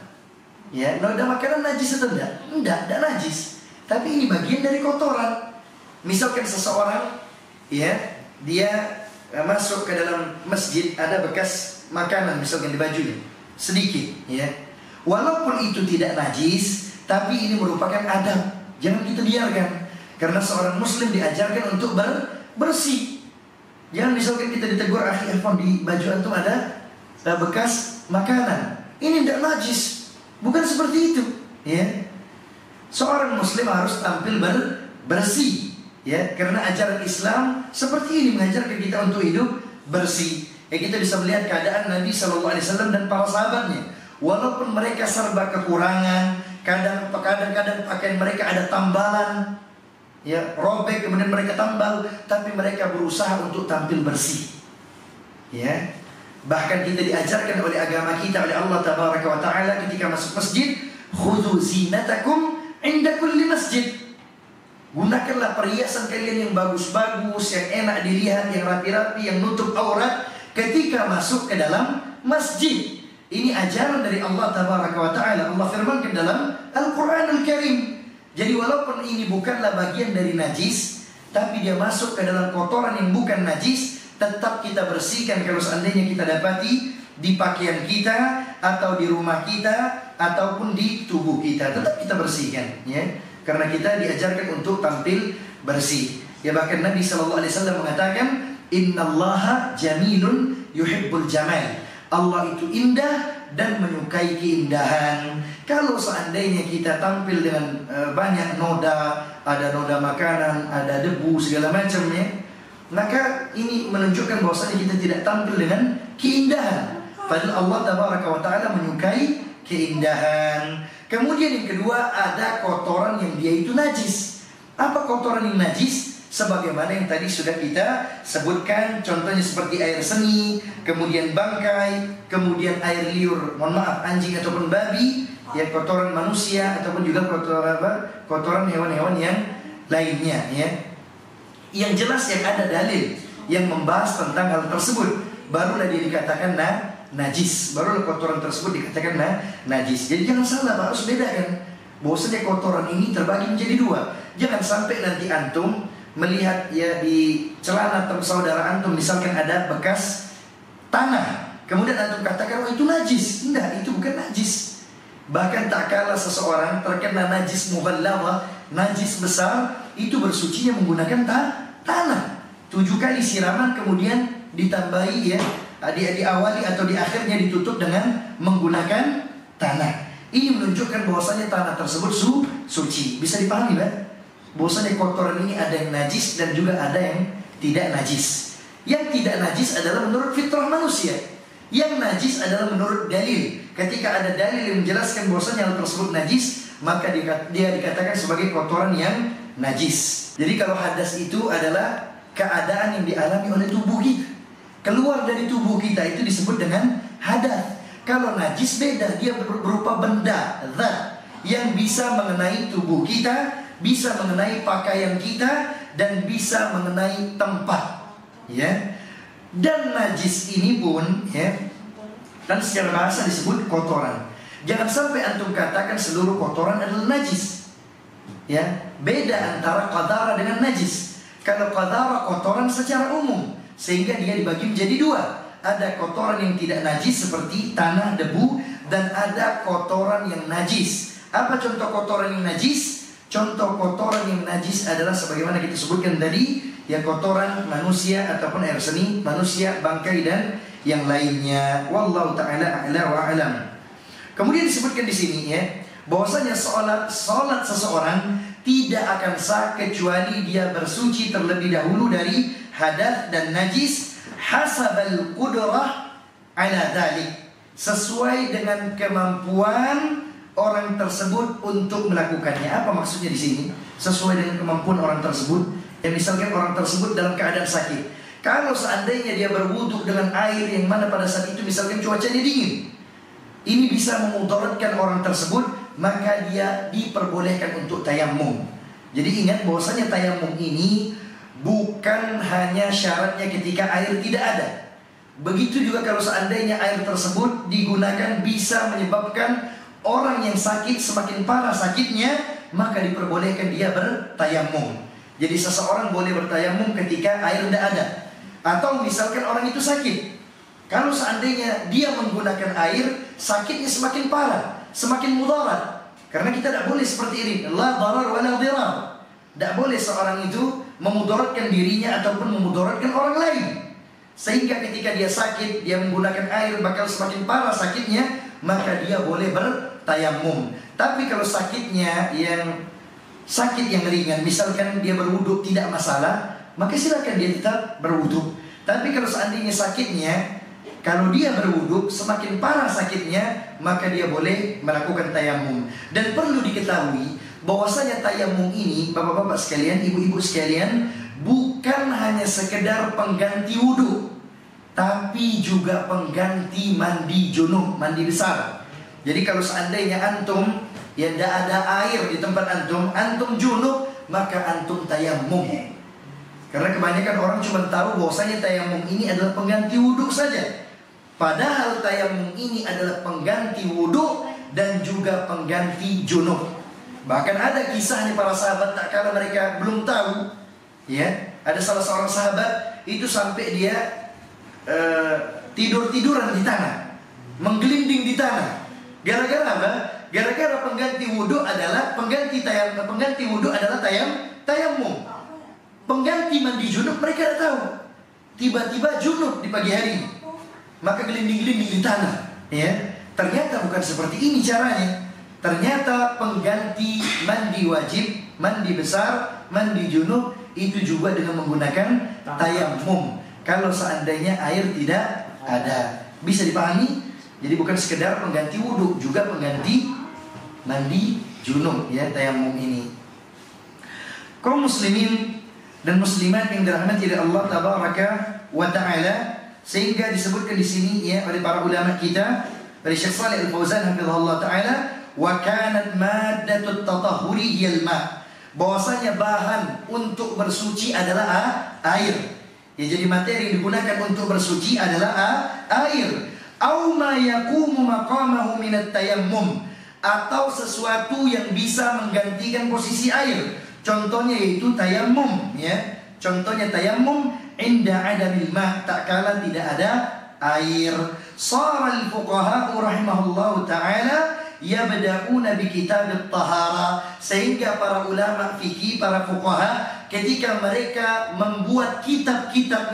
ya, noda makanan najis atau enggak? Enggak najis. Tapi ini bagian dari kotoran. Misalkan seseorang, ya, dia masuk ke dalam masjid, ada bekas makanan misalkan di bajunya. sedikit, ya. Walaupun itu tidak najis, tapi ini merupakan adab. Jangan kita biarkan. Karena seorang muslim diajarkan untuk bersih. Jangan misalkan kita ditegur, akhi Irfan, di baju antum ada bekas makanan. Ini tidak najis. Bukan seperti itu, ya. Seorang muslim harus tampil bersih, ya. Karena ajaran Islam seperti ini mengajarkan kita untuk hidup bersih. Ya, kita bisa melihat keadaan Nabi SAW dan para sahabatnya. Walaupun mereka serba kekurangan, kadang-kadang pakaian mereka ada tambalan, ya, robek, kemudian mereka tambal, tapi mereka berusaha untuk tampil bersih, ya. Bahkan kita diajarkan oleh agama kita, oleh Allah Tabaraka wa Ta'ala, ketika masuk masjid, khudhu zinatakum inda kulli masjid. Gunakanlah perhiasan kalian yang bagus-bagus, yang enak dilihat, yang rapi-rapi, yang nutup aurat ketika masuk ke dalam masjid. Ini ajaran dari Allah Tabaraka wa Ta'ala. Allah firmankan dalam Al-Quranul Karim. Jadi walaupun ini bukanlah bagian dari najis, tapi dia masuk ke dalam kotoran yang bukan najis, tetap kita bersihkan kalau seandainya kita dapati di pakaian kita, atau di rumah kita, ataupun di tubuh kita. Tetap kita bersihkan, ya. Karena kita diajarkan untuk tampil bersih. Ya, bahkan Nabi SAW mengatakan, Innallaha jamilun yuhibbul jamal. Allah itu indah dan menyukai keindahan. Kalau seandainya kita tampil dengan banyak noda, ada noda makanan, ada debu, segala macamnya, maka ini menunjukkan bahwasanya kita tidak tampil dengan keindahan. Padahal Allah Tabaraka wa Ta'ala menyukai keindahan. Kemudian yang kedua, ada kotoran yang dia itu najis. Apa kotoran yang najis? Sebagaimana yang tadi sudah kita sebutkan, contohnya seperti air seni, kemudian bangkai, kemudian air liur, mohon maaf, anjing ataupun babi, ya, kotoran manusia, ataupun juga kotoran hewan-hewan yang lainnya, ya. Yang jelas yang ada dalil yang membahas tentang hal tersebut, barulah dia dikatakan najis, barulah kotoran tersebut dikatakan najis. Jadi jangan salah, harus bedakan bahwasanya kotoran ini terbagi menjadi dua. Jangan sampai nanti antum melihat, ya, di celana saudara antum misalkan ada bekas tanah, kemudian antum katakan, oh itu najis. Enggak, itu bukan najis. Bahkan tak kalah seseorang terkena najis mughalladhah, najis besar, itu bersucinya menggunakan tanah. 7 kali siraman, kemudian ditambahi, ya, diawali atau di akhirnya ditutup dengan menggunakan tanah. Ini menunjukkan bahwasanya tanah tersebut suci. Bisa dipahami, Pak? Bahwasanya kotoran ini ada yang najis dan juga ada yang tidak najis. Yang tidak najis adalah menurut fitrah manusia. Yang najis adalah menurut dalil. Ketika ada dalil yang menjelaskan bahwasanya hal tersebut najis, maka dia dikatakan sebagai kotoran yang najis. Jadi kalau hadas itu adalah keadaan yang dialami oleh tubuh kita, keluar dari tubuh kita, itu disebut dengan hadas. Kalau najis beda, dia berupa benda, zat yang bisa mengenai tubuh kita, bisa mengenai pakaian kita, dan bisa mengenai tempat, ya. Dan najis ini pun, ya, dan secara bahasa disebut kotoran. Jangan sampai antum katakan seluruh kotoran adalah najis, ya. Beda antara qadara dengan najis. Kalau qadara kotoran secara umum, sehingga dia dibagi menjadi dua. Ada kotoran yang tidak najis seperti tanah, debu, dan ada kotoran yang najis. Apa contoh kotoran yang najis? Contoh kotoran yang najis adalah sebagaimana kita sebutkan tadi, ya, kotoran manusia ataupun air seni manusia, bangkai, dan yang lainnya. Wallahu ta'ala a'la wa a'lam. Kemudian disebutkan di sini, ya, bahwasanya salat seseorang tidak akan sah kecuali dia bersuci terlebih dahulu dari hadath dan najis, hasabal qudrah ala dzalik, sesuai dengan kemampuan orang tersebut untuk melakukannya. Apa maksudnya di sini? Sesuai dengan kemampuan orang tersebut. Ya, misalkan orang tersebut dalam keadaan sakit. Kalau seandainya dia berwudu dengan air yang mana pada saat itu misalkan cuacanya dingin, ini bisa memudaratkan orang tersebut, maka dia diperbolehkan untuk tayamum. Jadi ingat bahwasanya tayamum ini bukan hanya syaratnya ketika air tidak ada. Begitu juga kalau seandainya air tersebut digunakan bisa menyebabkan orang yang sakit semakin parah sakitnya, maka diperbolehkan dia bertayamum. Jadi seseorang boleh bertayamum ketika air tidak ada. Atau misalkan orang itu sakit, kalau seandainya dia menggunakan air sakitnya semakin parah, semakin mudarat. Karena kita tidak boleh seperti ini. La darar wa la dirar. Tidak boleh seorang itu memudaratkan dirinya ataupun memudaratkan orang lain. Sehingga ketika dia sakit, dia menggunakan air bakal semakin parah sakitnya, maka dia boleh bertayamum. Tapi kalau sakitnya sakit yang ringan, misalkan dia berwudu tidak masalah, maka silakan dia tetap berwudu. Tapi kalau seandainya sakitnya, kalau dia berwudu semakin parah sakitnya, maka dia boleh melakukan tayamum. Dan perlu diketahui bahwasanya tayamum ini, bapak-bapak sekalian, ibu-ibu sekalian, bukan hanya sekedar pengganti wudu, tapi juga pengganti mandi junub, mandi besar. Jadi kalau seandainya antum tidak ada air di tempat antum junub, maka antum tayamum. Karena kebanyakan orang cuma tahu bahwasanya tayamum ini adalah pengganti wudu saja. Padahal tayamum ini adalah pengganti wudu dan juga pengganti junub. Bahkan ada kisah nih para sahabat tak kala mereka belum tahu, ya, ada salah seorang sahabat itu sampai dia tidur-tiduran di tanah, menggelinding di tanah. Gara-gara apa? Gara-gara pengganti wudu adalah tayamum. Pengganti mandi junub mereka tidak tahu. Tiba-tiba junub di pagi hari, maka gelinding-gelinding di tanah, ya. Ternyata bukan seperti ini caranya. Ternyata pengganti mandi wajib, mandi besar, mandi junub itu juga dengan menggunakan tayamum. Kalau seandainya air tidak ada, bisa dipahami? Jadi bukan sekedar pengganti wudu, juga pengganti mandi junub, ya, tayamum ini. Kaum muslimin dan muslimat yang dirahmati oleh Allah tabaraka wa taala, sehingga disebutkan di sini, ya, oleh para ulama kita, dari Syekh Shalih Al-Fauzan hafizahullah taala, wa kanat maddatut tatahhuri hiyal ma, bahwasanya bahan untuk bersuci adalah air. Ya, jadi materi yang digunakan untuk bersuci adalah air. Au ma yaqumu maqamahu minat tayammum, atau sesuatu yang bisa menggantikan posisi air. Contohnya yaitu tayamum, ya. Contohnya tayamum inda adamil ma, tak kala tidak ada air. Shara al-fuqaha rahimahullahu taala yabda'una bi kitab at-tahara, sehingga para ulama fikih, para fuqaha, ketika mereka membuat kitab-kitab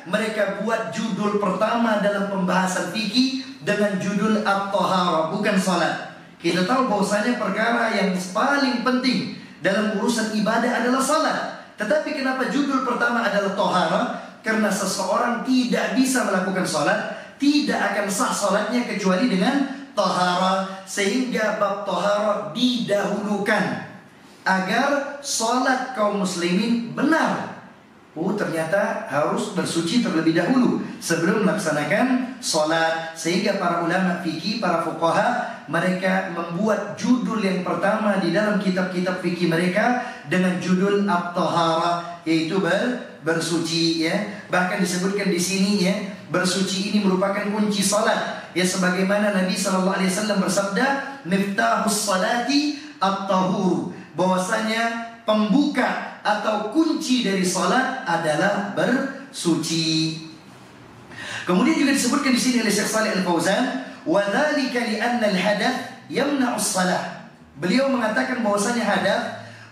mereka buat judul pertama dalam pembahasan fikih dengan judul at-tahara, bukan salat. Kita tahu bahwasanya perkara yang paling penting dalam urusan ibadah adalah salat. Tetapi kenapa judul pertama adalah tahara? Karena seseorang tidak bisa melakukan salat, tidak akan sah salatnya kecuali dengan tahara, sehingga bab tahara didahulukan agar salat kaum muslimin benar. Ternyata harus bersuci terlebih dahulu sebelum melaksanakan salat. Sehingga para ulama fikih, para fuqaha, mereka membuat judul yang pertama di dalam kitab-kitab fikih mereka dengan judul at-tahara, yaitu bersuci, ya. Bahkan disebutkan di sini, ya, bersuci ini merupakan kunci salat. Ya, sebagaimana Nabi SAW bersabda, miftahus salati at-tahur, bahwasanya pembuka atau kunci dari salat adalah bersuci. Kemudian juga disebutkan di sini oleh Syekh Shalih Al-Fauzan, wa dzalika li anna al-hadath yamna'u as-salah. Beliau mengatakan bahwasanya hadath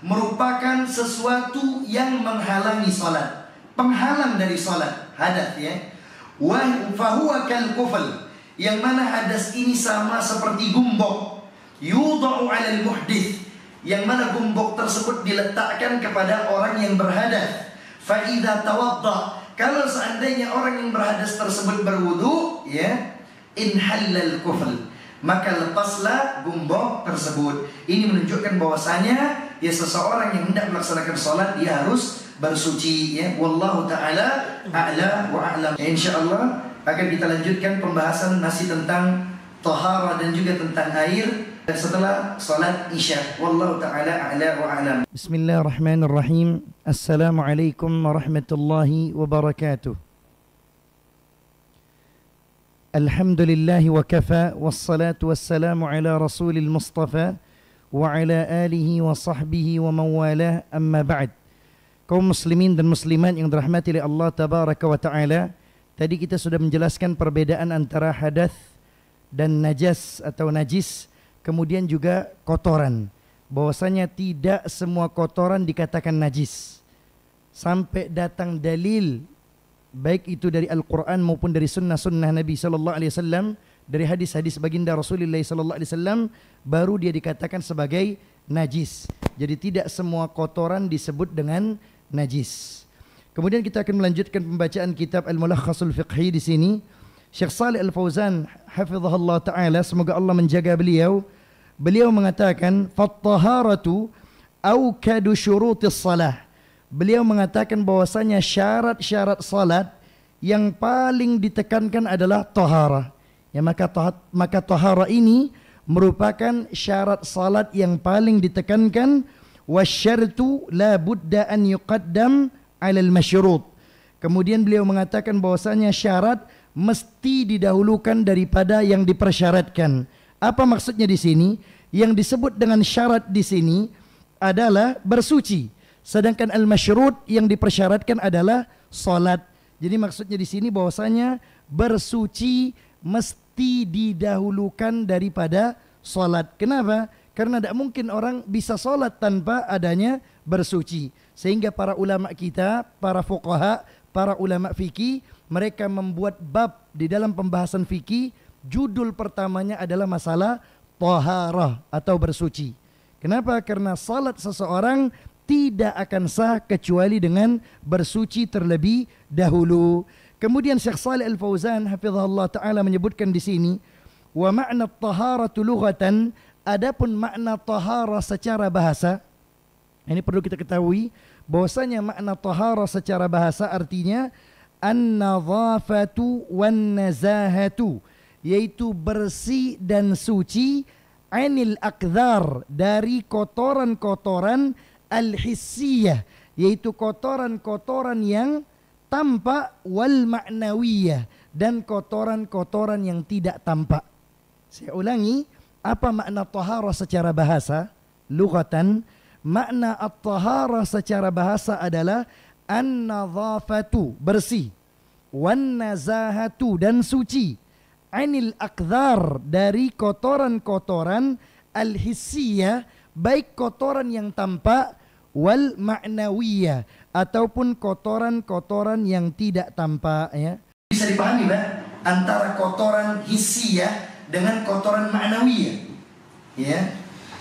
merupakan sesuatu yang menghalangi salat, penghalang dari salat, hadath, ya. Wa fahuwa kal kufl, yang mana hadas ini sama seperti gumbok, yudha'u 'alal muhdits, yang mana gumbok tersebut diletakkan kepada orang yang berhadas. Fa idza tawadda, kalau seandainya orang yang berhadas tersebut berwudu, ya, inhallal kufl, maka lepaslah gumbok tersebut. Ini menunjukkan bahwasanya, ya, seseorang yang hendak melaksanakan salat dia harus bersuci, ya. Wallahu taala a'la wa a'lam. Ya, insyaallah akan kita lanjutkan pembahasan masih tentang tahara dan juga tentang air setelah salat Isya. Wallahu taala a'la wa a'lam. Bismillahirrahmanirrahim. Assalamualaikum warahmatullahi wabarakatuh. Alhamdulillah wa kafa, wassalatu wassalamu ala rasulil mustafa wa ala alihi wa sahbihi wa mawalah, amma ba'd. Kaum muslimin dan muslimat yang dirahmati oleh Allah tabaraka wa ta'ala, tadi kita sudah menjelaskan perbedaan antara hadath dan najas atau najis, kemudian juga kotoran. Bahwasanya tidak semua kotoran dikatakan najis. Sampai datang dalil baik itu dari Al-Quran maupun dari sunnah-sunnah Nabi SAW, dari hadis-hadis baginda Rasulullah SAW, baru dia dikatakan sebagai najis. Jadi tidak semua kotoran disebut dengan najis. Kemudian kita akan melanjutkan pembacaan kitab Al-Mulakhasul Fiqhi di sini. Syekh Shalih Al-Fauzan hafizahullah ta'ala, semoga Allah menjaga beliau. Beliau mengatakan, "Fattaharatu awkadu syurutis salah." Beliau mengatakan bahwasanya syarat-syarat salat yang paling ditekankan adalah tahara. Ya, maka tahara ini merupakan syarat salat yang paling ditekankan. Wasyartu la budda an yuqaddam 'alal masyrut. Kemudian beliau mengatakan bahwasanya syarat mesti didahulukan daripada yang dipersyaratkan. Apa maksudnya di sini? Yang disebut dengan syarat di sini adalah bersuci. Sedangkan al-masyrut yang dipersyaratkan adalah salat. Jadi maksudnya di sini bahwasanya bersuci mesti didahulukan daripada salat. Kenapa? Karena tidak mungkin orang bisa salat tanpa adanya bersuci. Sehingga para ulama kita, para fuqaha, para ulama fikih, mereka membuat bab di dalam pembahasan fikih, judul pertamanya adalah masalah taharah atau bersuci. Kenapa? Karena salat seseorang tidak akan sah kecuali dengan bersuci terlebih dahulu. Kemudian Syekh Shalih Al-Fauzan hafizahullah taala menyebutkan di sini, wa ma'na at-taharatu lughatan, adapun makna tahara secara bahasa. Ini perlu kita ketahui bahwasanya makna tahara secara bahasa artinya an-nadhafatu wan-nazahatu, yaitu bersih dan suci, anil akdhar, dari kotoran-kotoran al-hissiyah, yaitu kotoran-kotoran yang tampak, wal ma'nawiyah, dan kotoran-kotoran yang tidak tampak. Saya ulangi, apa makna tahara secara bahasa? Lughatan, makna at-tahara secara bahasa adalah an-nadhafatu, bersih, wan nazahatu, dan suci, anil akdhar, dari kotoran-kotoran al-hissiyah, baik kotoran yang tampak, wal ma'nawiyah, ataupun kotoran-kotoran yang tidak tampak. Ya. Bisa dipahami Mbak, antara kotoran hissiyah dengan kotoran ma'nawiyah. Ya.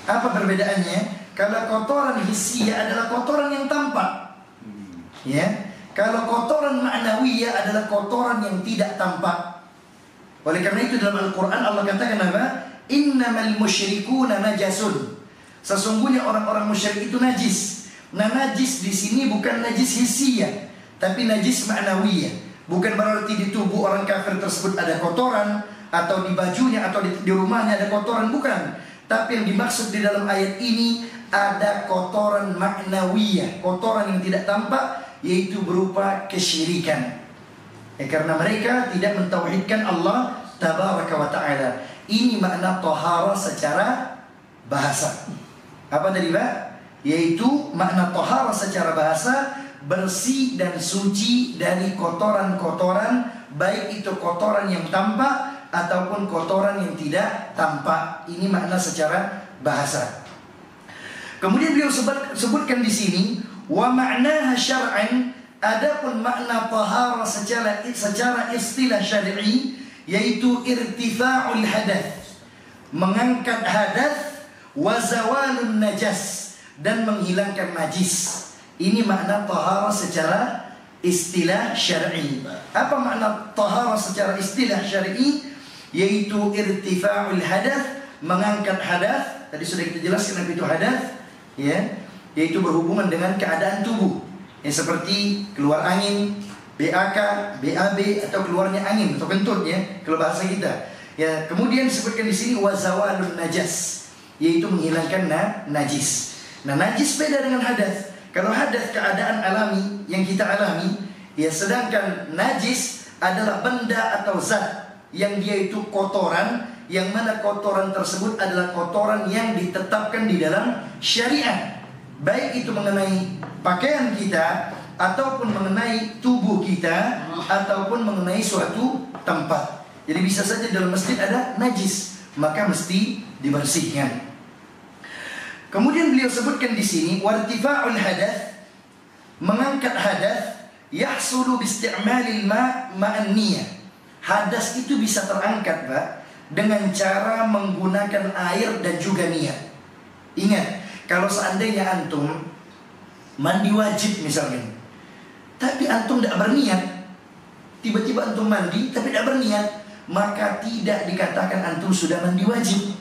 Apa perbedaannya? Kalau kotoran hissiyah adalah kotoran yang tampak. Ya. Kalau kotoran ma'nawiyah adalah kotoran yang tidak tampak. Oleh karena itu dalam Al-Quran Allah katakan apa? Innamal musyrikuna najasun. Sesungguhnya orang-orang musyrik itu najis. Nah, najis di sini bukan najis hissiyah, tapi najis ma'nawiyah. Bukan berarti di tubuh orang kafir tersebut ada kotoran, atau di bajunya atau di rumahnya ada kotoran, bukan. Tapi yang dimaksud di dalam ayat ini ada kotoran ma'nawiyah, kotoran yang tidak tampak, yaitu berupa kesyirikan. Karena mereka tidak mentauhidkan Allah tabaraka wa ta'ala. Ini makna tahara secara bahasa. Apa tadi Pak? Yaitu makna tahara secara bahasa, bersih dan suci dari kotoran-kotoran, baik itu kotoran yang tampak ataupun kotoran yang tidak tampak. Ini makna secara bahasa. Kemudian beliau sebutkan di sini, wa ma'naha syar'an, adapun makna tahara secara istilah syar'i, yaitu irtifa'ul hadath, mengangkat hadath, wa zawalun najas, dan menghilangkan najis. Ini makna tahara secara istilah syar'i. Apa makna tahara secara istilah syar'i? Yaitu irtifa'ul hadath, mengangkat hadath. Tadi sudah kita jelaskan apa itu hadath, ya, yaitu berhubungan dengan keadaan tubuh, yang seperti keluar angin, BAK, BAB, atau keluarnya angin atau kentut, ya, kalau bahasa kita. Ya, kemudian disebutkan di sini wazawalun najas, yaitu menghilangkan najis. Nah, najis beda dengan hadas. Kalau hadas keadaan alami yang kita alami, ya, sedangkan najis adalah benda atau zat yang dia itu kotoran, yang mana kotoran tersebut adalah kotoran yang ditetapkan di dalam syariat, baik itu mengenai pakaian kita, ataupun mengenai tubuh kita, ataupun mengenai suatu tempat. Jadi bisa saja dalam masjid ada najis, maka mesti dibersihkan. Kemudian beliau sebutkan di sini wartifa'ul hadath, mengangkat hadath, yahsulu biisti'malil ma'an niyah. Hadas itu bisa terangkat, Pak, dengan cara menggunakan air dan juga niat. Ingat, kalau seandainya antum mandi wajib misalnya, tapi antum tidak berniat, tiba-tiba antum mandi tapi tidak berniat, maka tidak dikatakan antum sudah mandi wajib.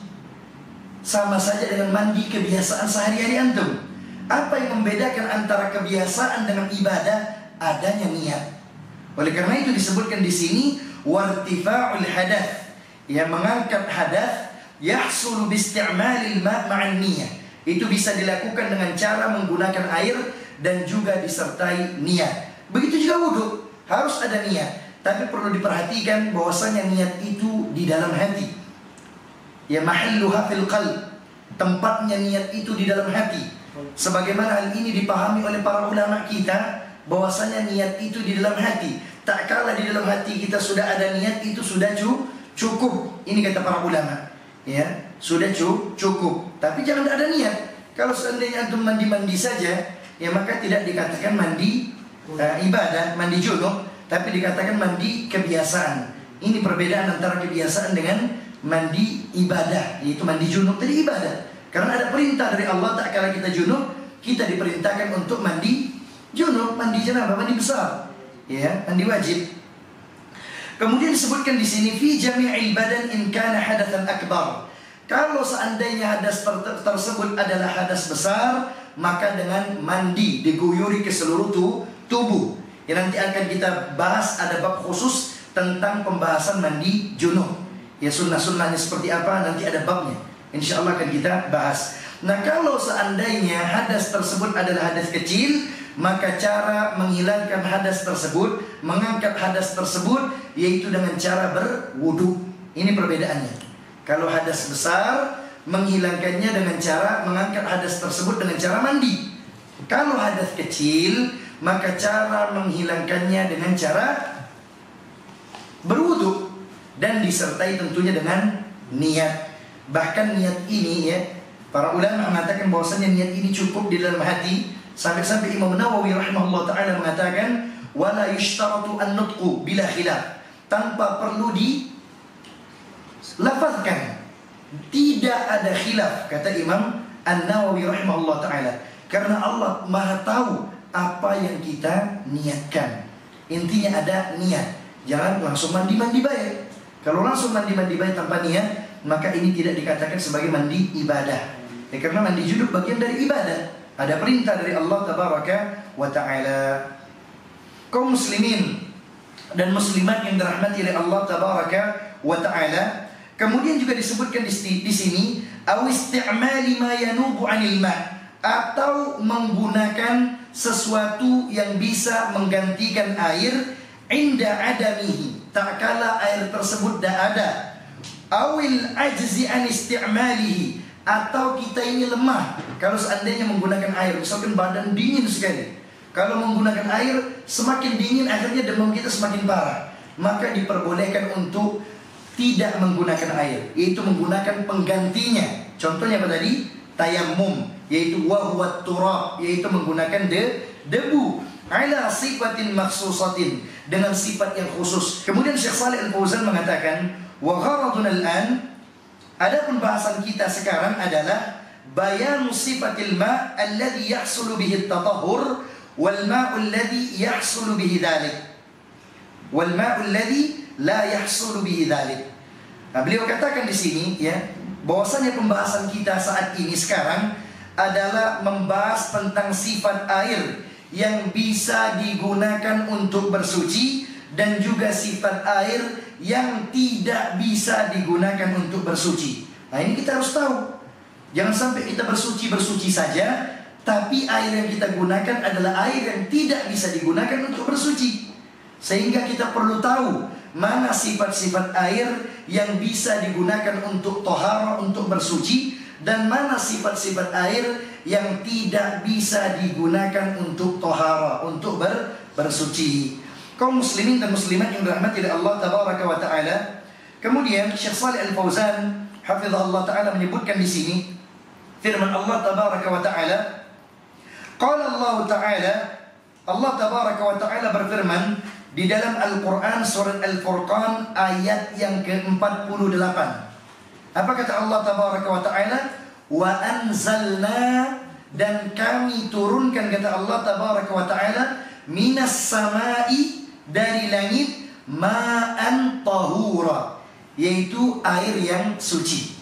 Sama saja dengan mandi kebiasaan sehari-hari antum. Apa yang membedakan antara kebiasaan dengan ibadah? Adanya niat. Oleh karena itu disebutkan di sini wartifa'ul hadath, yang mengangkat hadath, yahsulu biisti'malil ma'an niyah. Itu bisa dilakukan dengan cara menggunakan air dan juga disertai niat. Begitu juga wudu, harus ada niat. Tapi perlu diperhatikan bahwasanya niat itu di dalam hati. Ya mahalluha fil qalb, tempatnya niat itu di dalam hati. Sebagaimana hal ini dipahami oleh para ulama kita, bahwasanya niat itu di dalam hati. Tak kala di dalam hati kita sudah ada niat, itu sudah cukup. Ini kata para ulama. Ya, sudah cukup. Tapi jangan ada niat. Kalau seandainya antum mandi-mandi saja, ya maka tidak dikatakan mandi ibadah, mandi junub, tapi dikatakan mandi kebiasaan. Ini perbedaan antara kebiasaan dengan mandi ibadah, yaitu mandi junub tadi ibadah. Karena ada perintah dari Allah, tak kala kita junub, kita diperintahkan untuk mandi junub, mandi janabah, mandi besar, ya, mandi wajib. Kemudian disebutkan di sini fi jami'il badan in kana hadatsan akbar. Kalau seandainya hadas tersebut adalah hadas besar, maka dengan mandi diguyuri ke seluruh tubuh. Yang nanti akan kita bahas, ada bab khusus tentang pembahasan mandi junub. Ya, sunnah-sunnahnya seperti apa nanti ada babnya, insya Allah akan kita bahas. Nah, kalau seandainya hadas tersebut adalah hadas kecil, maka cara menghilangkan hadas tersebut, mengangkat hadas tersebut, yaitu dengan cara berwudu. Ini perbedaannya. Kalau hadas besar, menghilangkannya dengan cara mengangkat hadas tersebut dengan cara mandi. Kalau hadas kecil, maka cara menghilangkannya dengan cara berwudu. Dan disertai tentunya dengan niat. Bahkan niat ini, ya, para ulama mengatakan bahwasanya niat ini cukup di dalam hati. Sampai-sampai Imam Nawawi rahimahullah ta'ala mengatakan wala yushtaratu an-nutqu bila khilaf, tanpa perlu dilafazkan, tidak ada khilaf, kata Imam An-Nawawi rahimahullah ta'ala. Karena Allah maha tahu apa yang kita niatkan. Intinya ada niat. Jangan langsung mandi-mandi baik. Kalau langsung mandi-mandi baik tanpa niat, maka ini tidak dikatakan sebagai mandi ibadah. Ya, karena mandi junub bagian dari ibadah. Ada perintah dari Allah tabaraka wa ta'ala. Kaum muslimin dan muslimat yang dirahmati oleh Allah tabaraka wa ta'ala. Kemudian juga disebutkan di sini aw isti'mali ma yanubu 'anil ma', atau menggunakan sesuatu yang bisa menggantikan air inda adamihi, tak kala air tersebut dah ada. Awil ajzi an isti'malihi, atau kita ini lemah kalau seandainya menggunakan air. Misalkan badan dingin sekali, kalau menggunakan air semakin dingin, akhirnya demam kita semakin parah, maka diperbolehkan untuk tidak menggunakan air, yaitu menggunakan penggantinya. Contohnya apa tadi? Tayammum, yaitu wahwat turab, yaitu menggunakan debu ala sifatin maksusatin, dengan sifat yang khusus. Kemudian Syekh Shalih Al-Fauzan mengatakan wa gharaduna al-an, adapun bahasan kita sekarang adalah bayanu sifatil ma' alladhi yahsulu bihi at-tatahhur wal ma'u alladhi yahsulu bihi dhalik wal ma'u alladhi la yahsulu bihi dhalik. Nah, beliau katakan di sini, ya, bahwasanya pembahasan kita saat ini sekarang adalah membahas tentang sifat air yang bisa digunakan untuk bersuci dan juga sifat air yang tidak bisa digunakan untuk bersuci. Nah, ini kita harus tahu. Jangan sampai kita bersuci saja, tapi air yang kita gunakan adalah air yang tidak bisa digunakan untuk bersuci. Sehingga kita perlu tahu mana sifat-sifat air yang bisa digunakan untuk tohara, untuk bersuci, dan mana sifat-sifat air yang tidak bisa digunakan untuk tohara, untuk bersuci. Kaum muslimin dan muslimat yang dirahmati oleh Allah tabaraka wa ta'ala, Kemudian Syekh Shalih Al-Fauzan hafizahullah taala menyebutkan di sini firman Allah tabaraka wa taala, qala Allah taala, Allah tabaraka wa taala berfirman di dalam Al-Qur'an surat Al-Furqan ayat yang ke-48. Apa kata Allah tabaraka wa taala? Wa anzalna, dan kami turunkan, kata Allah tabaraka wa taala, minas samai, dari langit, ma'an tahura, yaitu air yang suci.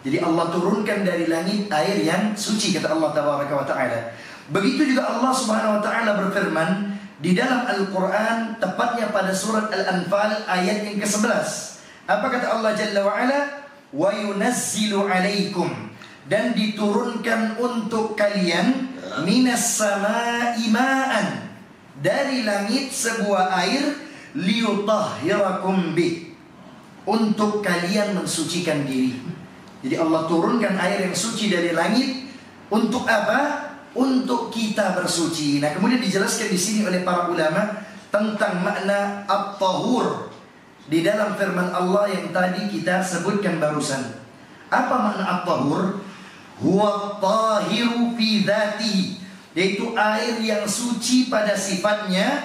Jadi Allah turunkan dari langit air yang suci, kata Allah tabaraka wa taala. Begitu juga Allah subhanahu wa taala berfirman di dalam Al-Quran, tepatnya pada surat Al-Anfal ayat yang ke-11. Apa kata Allah Jalla wa'ala? Wa yunazzilu alaikum, dan diturunkan untuk kalian, minas samai ma'an, dari langit sebuah air, liyutahhirakum bih, untuk kalian mensucikan diri. Jadi Allah turunkan air yang suci dari langit untuk apa? Untuk kita bersuci. Nah, kemudian dijelaskan di sini oleh para ulama tentang makna at-tahur di dalam firman Allah yang tadi kita sebutkan barusan. Apa makna at-tahur? Huwa at-tahiru fi dzatihi, yaitu air yang suci pada sifatnya,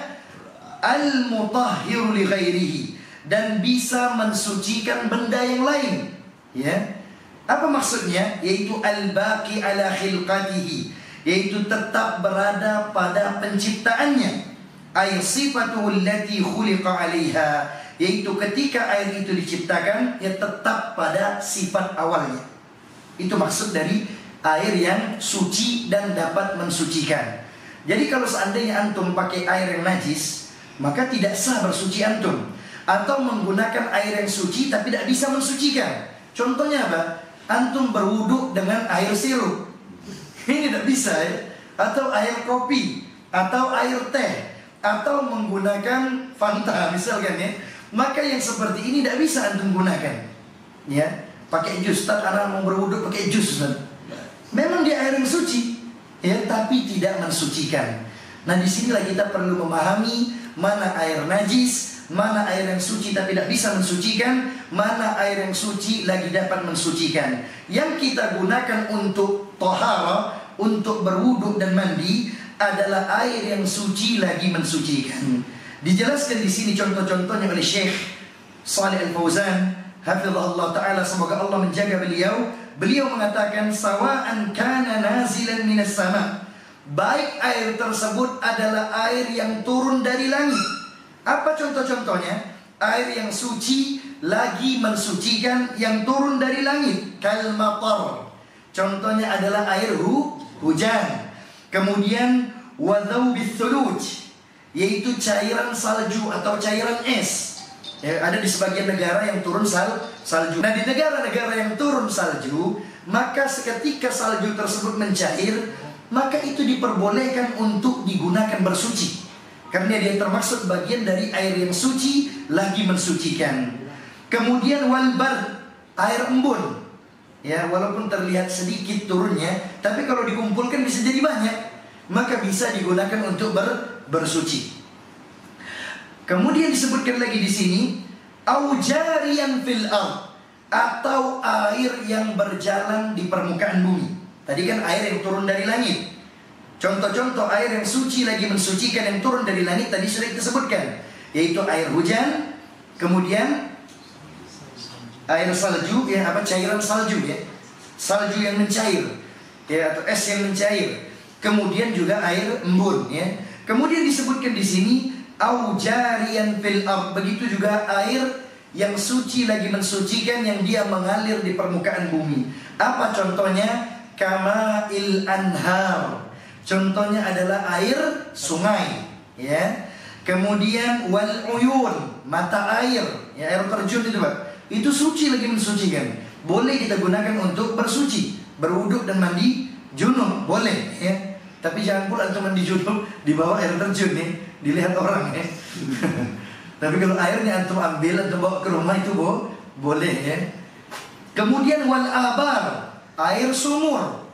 al-mutahhiru li ghairihi, dan bisa mensucikan benda yang lain. Ya. Apa maksudnya? Yaitu al-baqi ala khilqatihi, yaitu tetap berada pada penciptaannya. Ay sifatuhu allati khuliqa 'alaiha, yaitu ketika air itu diciptakan, ya tetap pada sifat awalnya. Itu maksud dari air yang suci dan dapat mensucikan. Jadi kalau seandainya antum pakai air yang najis, maka tidak sah bersuci antum. Atau menggunakan air yang suci tapi tidak bisa mensucikan. Contohnya apa? Antum berwudu dengan air sirup, ini tidak bisa ya. Atau air kopi, atau air teh, atau menggunakan Fanta misalkan ya. Maka yang seperti ini tidak bisa antum gunakan. Ya, pakai jus, anak mau berwudu pakai jus, Ustaz. Memang dia air yang suci, ya, tapi tidak mensucikan. Nah, disinilah kita perlu memahami mana air najis, mana air yang suci tapi tidak bisa mensucikan, mana air yang suci lagi dapat mensucikan. Yang kita gunakan untuk tohara, untuk berwudu dan mandi, adalah air yang suci lagi mensucikan. Dijelaskan di sini contoh-contohnya oleh Syekh Shalih Al-Fauzan hafizahullah taala, semoga Allah menjaga beliau. Beliau mengatakan, sawa'an kana nazilan minas sama, baik air tersebut adalah air yang turun dari langit. Apa contoh-contohnya? Air yang suci lagi mensucikan yang turun dari langit. Kal matar, contohnya adalah air hujan. Kemudian wadhaubith thuluj, yaitu cairan salju atau cairan es. Ya, ada di sebagian negara yang turun salju. Nah, di negara-negara yang turun salju, maka seketika salju tersebut mencair, maka itu diperbolehkan untuk digunakan bersuci, karena dia termasuk bagian dari air yang suci lagi mensucikan. Kemudian walbar, air embun. Ya, walaupun terlihat sedikit turunnya, tapi kalau dikumpulkan bisa jadi banyak, maka bisa digunakan untuk bersuci. Kemudian disebutkan lagi di sini, aujarian fil ard, atau air yang berjalan di permukaan bumi. Tadi kan air yang turun dari langit. Contoh-contoh air yang suci lagi mensucikan yang turun dari langit tadi sudah disebutkan, yaitu air hujan, kemudian air salju, ya, apa, cairan salju, ya, salju yang mencair, ya, atau es yang mencair. Kemudian juga air embun, ya. Kemudian disebutkan di sini aujarian fil ard, begitu juga air yang suci lagi mensucikan yang dia mengalir di permukaan bumi. Apa contohnya? Kama'il anhar, contohnya adalah air sungai, ya. Kemudian wal uyun, mata air, ya, air terjun itu, Pak. Itu suci lagi mensucikan. Boleh kita gunakan untuk bersuci, berwuduk dan mandi junub, boleh, ya. Tapi jangan pula antum mandi junub di bawah air terjun, ya, dilihat orang, ya. Tapi kalau airnya antum ambil, antum bawa ke rumah, itu boleh, ya. Kemudian wal abar, air sumur,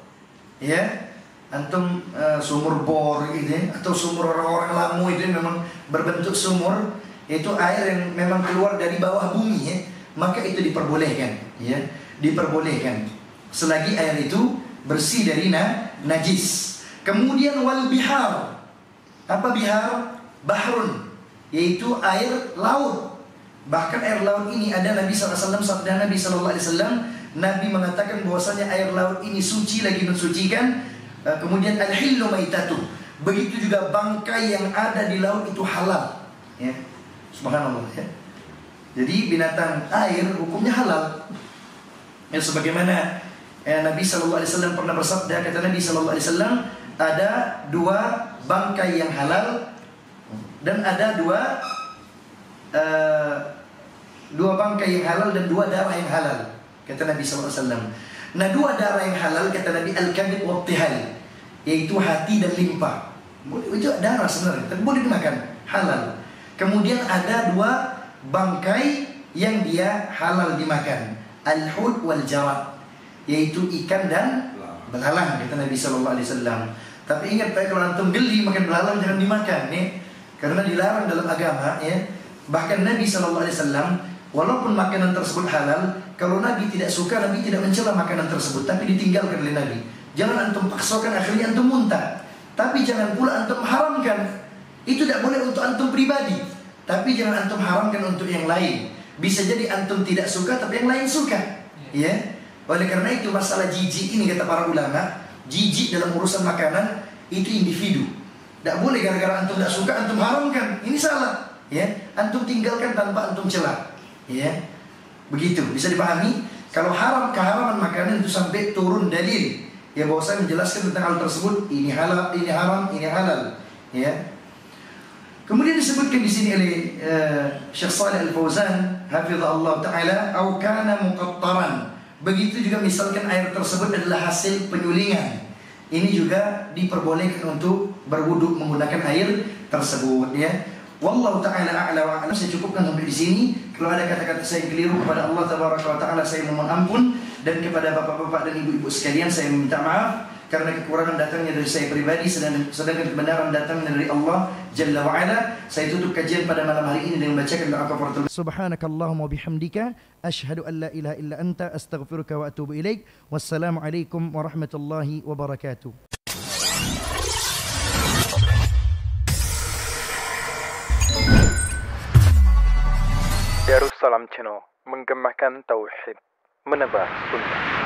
ya. Antum sumur bor gitu, ya, atau sumur orang-orang Lamu itu memang berbentuk sumur, itu air yang memang keluar dari bawah bumi, ya. maka itu diperbolehkan, ya, diperbolehkan selagi air itu bersih dari najis. Kemudian wal bihar. Apa bihar? Bahrun, yaitu air laut. Bahkan air laut ini ada Nabi SAW, sabda Nabi SAW, Nabi mengatakan bahwasanya air laut ini suci lagi mensucikan. Kemudian al-hillu maitatu, begitu juga bangkai yang ada di laut itu halal, ya. Subhanallah, ya. Jadi binatang air hukumnya halal. Ya, sebagaimana Nabi SAW pernah bersabda, kata Nabi SAW, ada dua bangkai yang halal dan ada dua bangkai yang halal dan dua darah yang halal, kata Nabi SAW. Nah, dua darah yang halal, kata Nabi, al-kabid wa tihal, yaitu hati dan limpa. Itu darah sebenarnya, tapi boleh dimakan, halal. Kemudian ada dua bangkai yang dia halal dimakan, al-hud wal jarad, yaitu ikan dan belalang, kata Nabi SAW. Tapi ingat, kalau antum geli makan belalang jangan dimakan, ya, karena dilarang dalam agama, ya. Bahkan Nabi SAW, walaupun makanan tersebut halal, kalau Nabi tidak suka, Nabi tidak mencela makanan tersebut, tapi ditinggalkan oleh Nabi. Jangan antum paksakan, akhirnya antum muntah. Tapi jangan pula antum haramkan. Itu tidak boleh untuk antum pribadi, tapi jangan antum haramkan untuk yang lain. Bisa jadi antum tidak suka, tapi yang lain suka, ya. Oleh karena itu masalah jijik ini, kata para ulama, jijik dalam urusan makanan itu individu. Tidak boleh gara-gara antum tidak suka antum haramkan. Ini salah, ya. Antum tinggalkan tanpa antum celah, ya. Begitu bisa dipahami. Kalau keharaman makanan itu sampai turun dalil, ya, bahwa saya menjelaskan tentang hal tersebut, ini halal, ini haram, ini halal, ya. Kemudian disebutkan di sini oleh Syekh Shalih Al-Fauzan hafizahullah taala, au kana muqattaran. Begitu juga misalkan air tersebut adalah hasil penyulingan, ini juga diperbolehkan untuk berwudu menggunakan air tersebut, ya. Wallahu taala a'la wa a'lam. Saya cukupkan sampai di sini. Kalau ada kata-kata saya yang keliru, kepada Allah tabaraka wa taala saya mohon ampun, dan kepada bapak-bapak dan ibu-ibu sekalian saya minta maaf karena kekurangan datangnya dari saya pribadi, sedangkan kebenaran datangnya dari Allah Jalla wa Ala. Saya tutup kajian pada malam hari ini dengan membacakan doa kafaratul. Subhanakallahumma bihamdika asyhadu an la ilaha illa anta astaghfiruka wa atubu ilaik. Wassalamualaikum warahmatullahi wabarakatuh. Darussalam Channel, menggemakan tauhid, menebar sunnah.